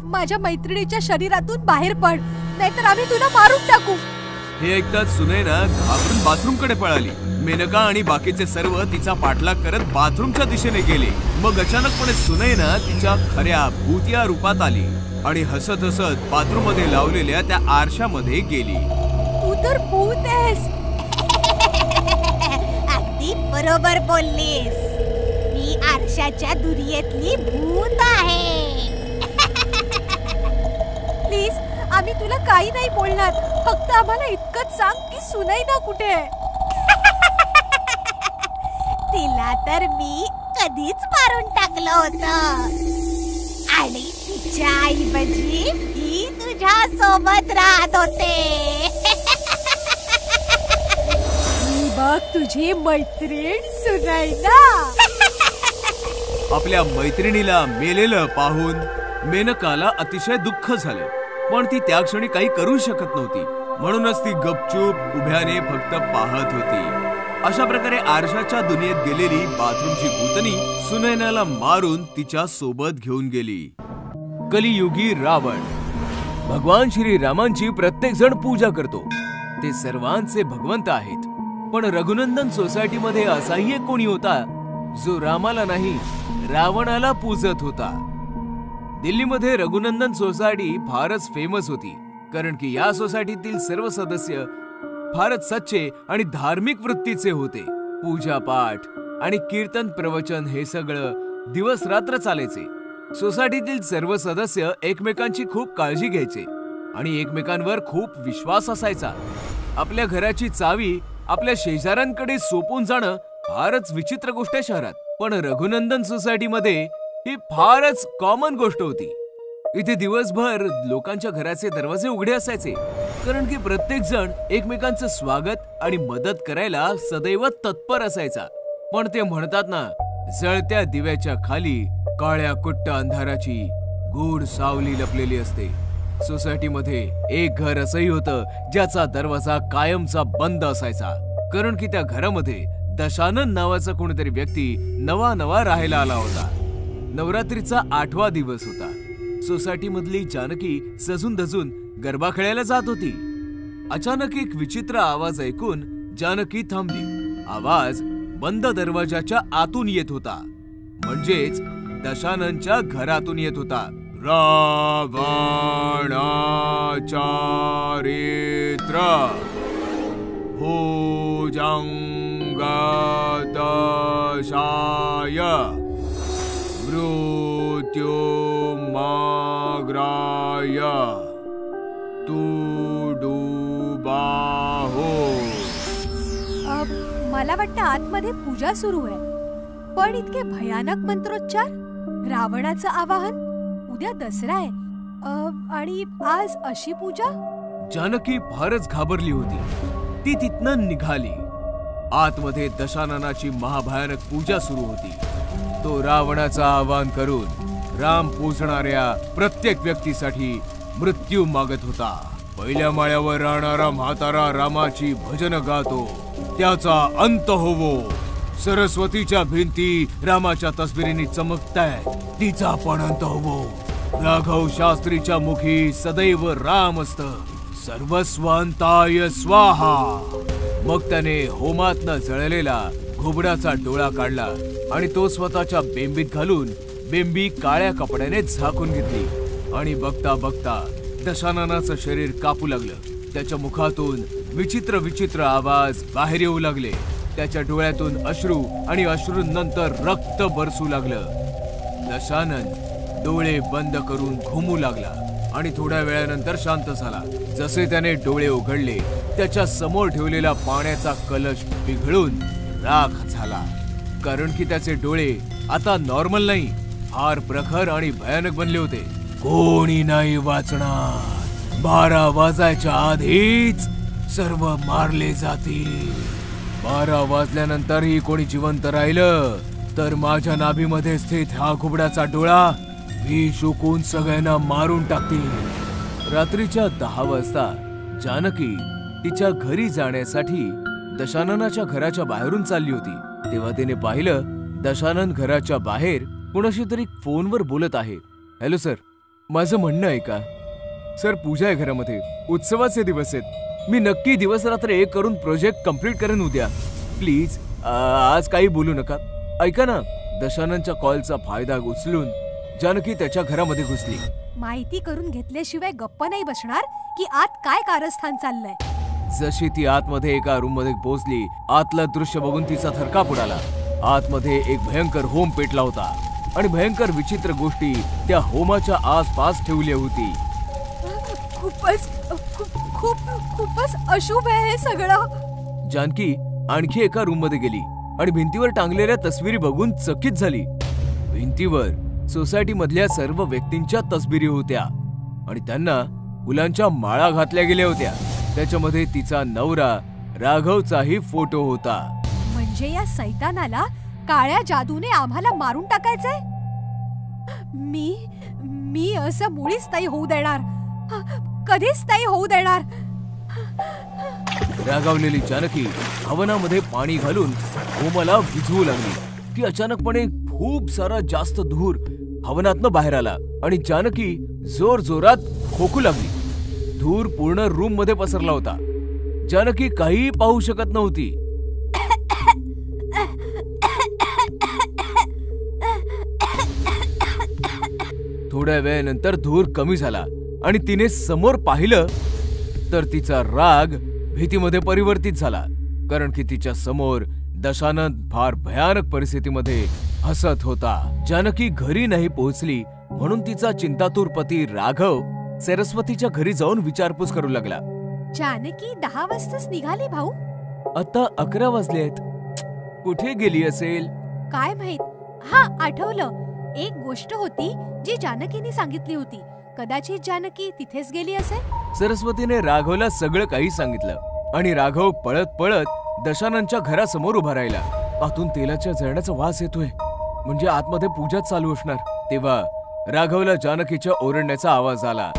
माझ्या मैत्रिणीच्या शरीरातून बाहेर पड, नाहीतर आम्ही तुला मारून टाकू. हे ऐकताच सुनैना घाबरून बाथरूमकडे पळाली. मेनका आणि बाकीचे सर्व तिचा पाठलाग करत बाथरूमच्या दिशेने गेले. मग अचानकपणे सुनैना तिच्या खऱ्या भूतिया रूपात आली आणि हसत हसत बाथरूम मध्ये लावलेल्या त्या आरशामध्ये गेली. तू तर भूत आहेस. अगदी बरोबर बोललीस, मी आरशाच्या दुनियेतली भूत आहे. प्लीज, आम्ही तुला काही नाही बोलणार, फक्त आम्हाला इतकंच सांग की सुनैना कुठे आहे. तिला तर मी कधीच मारून टाकलं होतं, आणि तिच्या ऐवजी ती तुझ्या सोबत राहत होते. बघ तुझी मैत्रीण सुनैना. आपल्या मैत्रिणीला मेलेलं पाहून मेनकाला अतिशय दुःख झालं, पण ती त्या क्षणी काही करू शकत नव्हती. म्हणूनच ती गपचूप उभ्याने फक्त पाहत होती. अशा प्रकारे आरशाच्या दुनियेत गेलेली बाथरूमची भूतनी सुनैनाला मारून तिच्या सोबत घेऊन गेली. कलियुगी रावण. भगवान श्री रामांची प्रत्येक जण पूजा करतो. ते सर्वांचे भगवंत आहेत. पण रघुनंदन सोसायटीमध्ये असाही एक कोणी होता जो रामाला नाही, रावणाला पूजत होता. दिल्लीमध्ये रघुनंदन सोसायटी फारच फेमस होती, कारण की या सोसायटीतील सर्व सदस्य फारच सच्चे आणि धार्मिक वृत्तीचे होते. पूजा पाठ आणि कीर्तन प्रवचन हे सगळं दिवस रात्र चालायचे. सोसायटीतील सर्व सदस्य एकमेकांची खूप काळजी घ्यायचे आणि एकमेकांवर खूप विश्वास असायचा. आपल्या घराची चावी आपल्या शेजाऱ्यांकडे सोपून जाणं फारच विचित्र गोष्ट आहे शहरात, पण रघुनंदन सोसायटीमध्ये ही फारच कॉमन गोष्ट होती. इथे दिवसभर लोकांच्या घराचे दरवाजे उघडे असायचे, कारण की प्रत्येक जण एकमेकांचं स्वागत आणि मदत करायला सदैव तत्पर असायचा. पण ते म्हणतात ना, जळत्या दिव्याच्या खाली काळ्या कुट्ट अंधाराची गूढ सावली लपलेली असते. सोसायटीमध्ये एक घर असंही होतं ज्याचा दरवाजा कायमचा बंद असायचा, कारण की त्या घरामध्ये दशानन नावाचा कोणीतरी व्यक्ती नवा राहायला आला होता. नवरात्रीचा 8वा दिवस होता. सोसायटीमधली जानकी सजून धजून गरबा खेळायला जात होती. अचानक एक विचित्र आवाज ऐकून जानकी थांबली. आवाज बंद दरवाजाच्या आतून येत होता, म्हणजेच दशाननच्या घरातून येत होता. रावणाचारित्र भुजंगदशाय मृत्युमाग्राय तुडुबाहो. मला वाटतं आतमध्ये पूजा सुरू आहे, पण इतके भयानक मंत्रोच्चार, रावणाचं आवाहन, उद्या दसरा आहे आणि आज अशी पूजा. जानकी फारच घाबरली होती. ती तिथनं निघाली. आतमध्ये दशाननाची महाभयानक पूजा सुरू होती. तो रावणाचं आवाहन करून राम पोचणाऱ्या प्रत्येक व्यक्तीसाठी मृत्यू मागत होता. पहिल्या माळ्यावर राहणारा म्हातारा रामाची भजन गातो, त्याचा अंत होवो. सरस्वतीच्या भिंती रामाच्या तस्बिरींनी चमकताय, तिचा पण अंत होवो. राघव शास्त्रीच्या मुखी सदैव राम असत, सर्वस्वांताय स्वाहा. मग त्याने होमातनं जळलेला घुबडाचा डोळा काढला आणि तो स्वतःच्या बेंबीत घालून बेंबी काळ्या कपड्याने झाकून घेतली. आणि बघता बघता दशाननाचं शरीर कापू लागलं. त्याच्या मुखातून विचित्र विचित्र आवाज बाहेर येऊ लागले. त्याच्या डोळ्यातून अश्रू आणि अश्रूंनंतर रक्त बरसू लागलं. दशानन डोळे बंद करून घुमू लागला आणि थोड्या वेळानंतर शांत झाला. जसे त्याने डोळे उघडले, त्याच्या समोर ठेवलेला पाण्याचा कलश पिघळून राख झाला. कारण की त्याचे डोळे आता नॉर्मल नाही, फार प्रखर आणि भयानक बनले होते. कोणी नाही वाचणार. 12 वाजायच्या आधीच सर्व मारले जातील. 12 वाजल्यानंतरही कोणी जिवंत राहिलं तर माझ्या नाभीमध्ये स्थित हा घुबडाचा डोळा मी शोकून सगळ्यांना मारून टाकतील. रात्रीच्या 10 वाजता जानकी तिच्या घरी जाण्यासाठी दशाननाच्या घराच्या बाहेरून चालली होती. तेव्हा तिने पाहिलं दशानन घराच्या बाहेर कोणाशी तरी फोनवर बोलत आहे. हॅलो सर, माझं म्हणणं आहे का सर, पूजा आहे घरामध्ये, उत्सवाचे दिवस आहेत. मी नक्की दिवस रात्र एक करून प्रोजेक्ट कंप्लीट करेन उद्या. प्लीज आज काही बोलू नका. ऐका ना. दशाननच्या कॉलचा फायदा उचलून जानकी त्याच्या घरामध्ये घुसली. माहिती करून घेतल्याशिवाय गप्प नाही बसणार की आत काय कारस्थान चाललंय. जशी ती आतमध्ये एका रूम मध्ये पोहोचली, आतलं दृश्य बघून तिचा थरकाप उडाला. आतमध्ये एक भयंकर होम पेटला होता आणि भयंकर विचित्र गोष्टी त्या होमाच्या आसपास ठेवल्या होती. खूपच अशुभ आहे हे सगळं. जानकी आणखी एका रूम मध्ये गेली आणि भिंतीवर टांगलेल्या तस्विरी बघून चकित झाली. भिंतीवर सोसायटी मधल्या सर्व व्यक्तींच्या तस्बिरी होत्या आणि त्यांना फुलांच्या माळा घातल्या गेल्या होत्या. त्याच्यामध्ये तिचा नवरा राघवचाही फोटो होता. म्हणजे या सैतानाला काळ्या जादूने आम्हाला मारून टाकायचंय. मी असं मुळीच नाही होऊ देणार, कधीच नाही होऊ देणार. रागावलेली जानकी हवनामध्ये पाणी घालून होमाला विझवू लागली. ती अचानकपणे खूप सारा जास्त धूर हवनातनं बाहेर आला आणि जानकी जोर जोरात खोकू लागली. धूर पूर्ण रूम मध्ये पसरला होता. जानकी काही पाहू शकत नव्हती. थोड्या वेळानंतर धूर कमी झाला आणि तिने समोर पाहिलं तर तिचा राग भीतीमध्ये परिवर्तित झाला. कारण की तिच्या समोर दशानन फार भयानक परिस्थितीमध्ये हसत होता. जानकी घरी नाही पोहोचली म्हणून तिचा चिंतातूर पती राघव सरस्वतीच्या घरी जाऊन विचारपूस करू लागला. जानकी 10 वाजताच निघाली भाऊ. आता 11 वाजले आहेत. कुठे गेली असेल काय माहित. हा आठवलं, एक गोष्ट होती जी जानकीने सांगितली होती. कदाचित जानकी तिथेच गेली असेल. सरस्वतीने राघवला सगळं काही सांगितलं आणि राघव पळत पळत दशाननच्या घरासमोर उभा राहिला. आतून तेलाच्या जळण्याचा वास येतोय, म्हणजे आतमध्ये पूजा चालू असणार. तेव्हा राघवला जानकीच्या ओरडण्याचा आवाज आला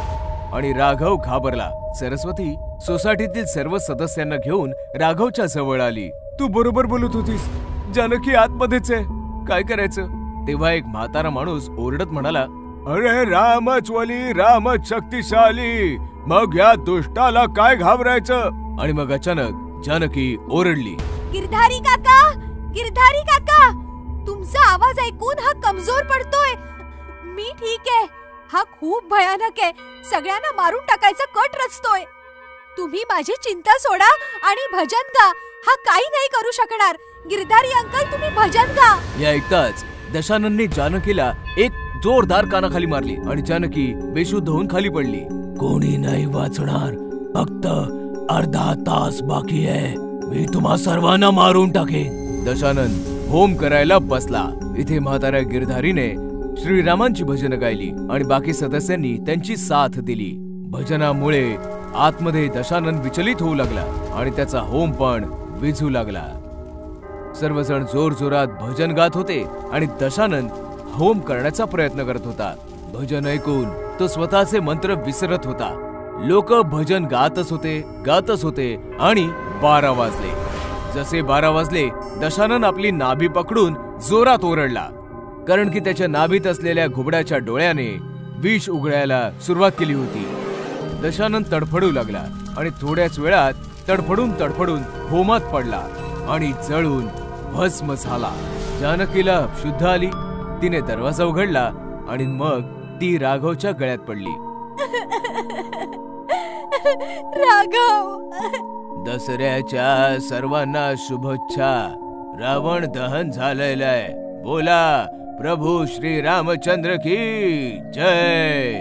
आणि राघव घाबरला. सरस्वती सोसायटीतील सर्व सदस्यांना घेऊन राघवच्या जवळ आली. तू बरोबर बोलत होतीस, जानकी आतमध्येच आहे, काय करायचं. तेव्हा एक म्हातारा माणूस ओरडत म्हणाला, अरे रामच वली, रामच शक्तिशाली, मग या दुष्टाला काय घाबरायचं. आणि मग अचानक जानकी ओरडली, गिरधारी काका, गिरधारी काका, तुमचा आवाज ऐकून हा कमजोर पडतोय. मी ठीक आहे, हा खूप भयानक आहे, सगळ्यांना मारून टाकायचा कट रचतोय. तुम्ही माझी चिंता सोडा आणि भजन गा. हा काही नाही करू शकणार. गिरधारी अंकल, तुम्ही भजन गा. या ऐकताच दशाननने जानकीला एक जोरदार कानाखाली मारली आणि जानकी बेशुद्ध होऊन खाली पडली. कोणी नाही वाचणार, फक्त अर्धा तास बाकी आहे, मी तुम्हा सर्वांना मारून टाकेन. दशानन होम करायला बसला. इथे म्हाताऱ्या गिरधारीने श्रीरामांची भजनं गायली आणि बाकी सदस्यांनी त्यांची साथ दिली. भजनामुळे आतमध्ये दशानन विचलित होऊ लागला आणि त्याचा होम पण विझू लागला. सर्वजण जोरजोरात भजन गात होते आणि दशानन होम करण्याचा प्रयत्न करत होता. भजन ऐकून तो स्वतःचे मंत्र विसरत होता. लोक भजन गातच होते आणि 12 वाजले. जसे 12 वाजले, दशानन आपली नाभी पकडून जोरात ओरडला, कारण की त्याच्या नाभीत असलेल्या घुबडाच्या डोळ्याने विष उघडायला सुरुवात केली होती. दशानन तडफडू लागला आणि थोड्याच वेळात तडफडून होमात पडला आणि जळून भस्म झाला. जानकीला शुद्ध आली. तिने दरवाजा उघडला आणि मग ती राघवच्या गळ्यात पडली. राघव, दसऱ्याच्या सर्वांना शुभेच्छा. रावण दहन झालेलं आहे. बोला प्रभू श्री रामचंद्र की जय.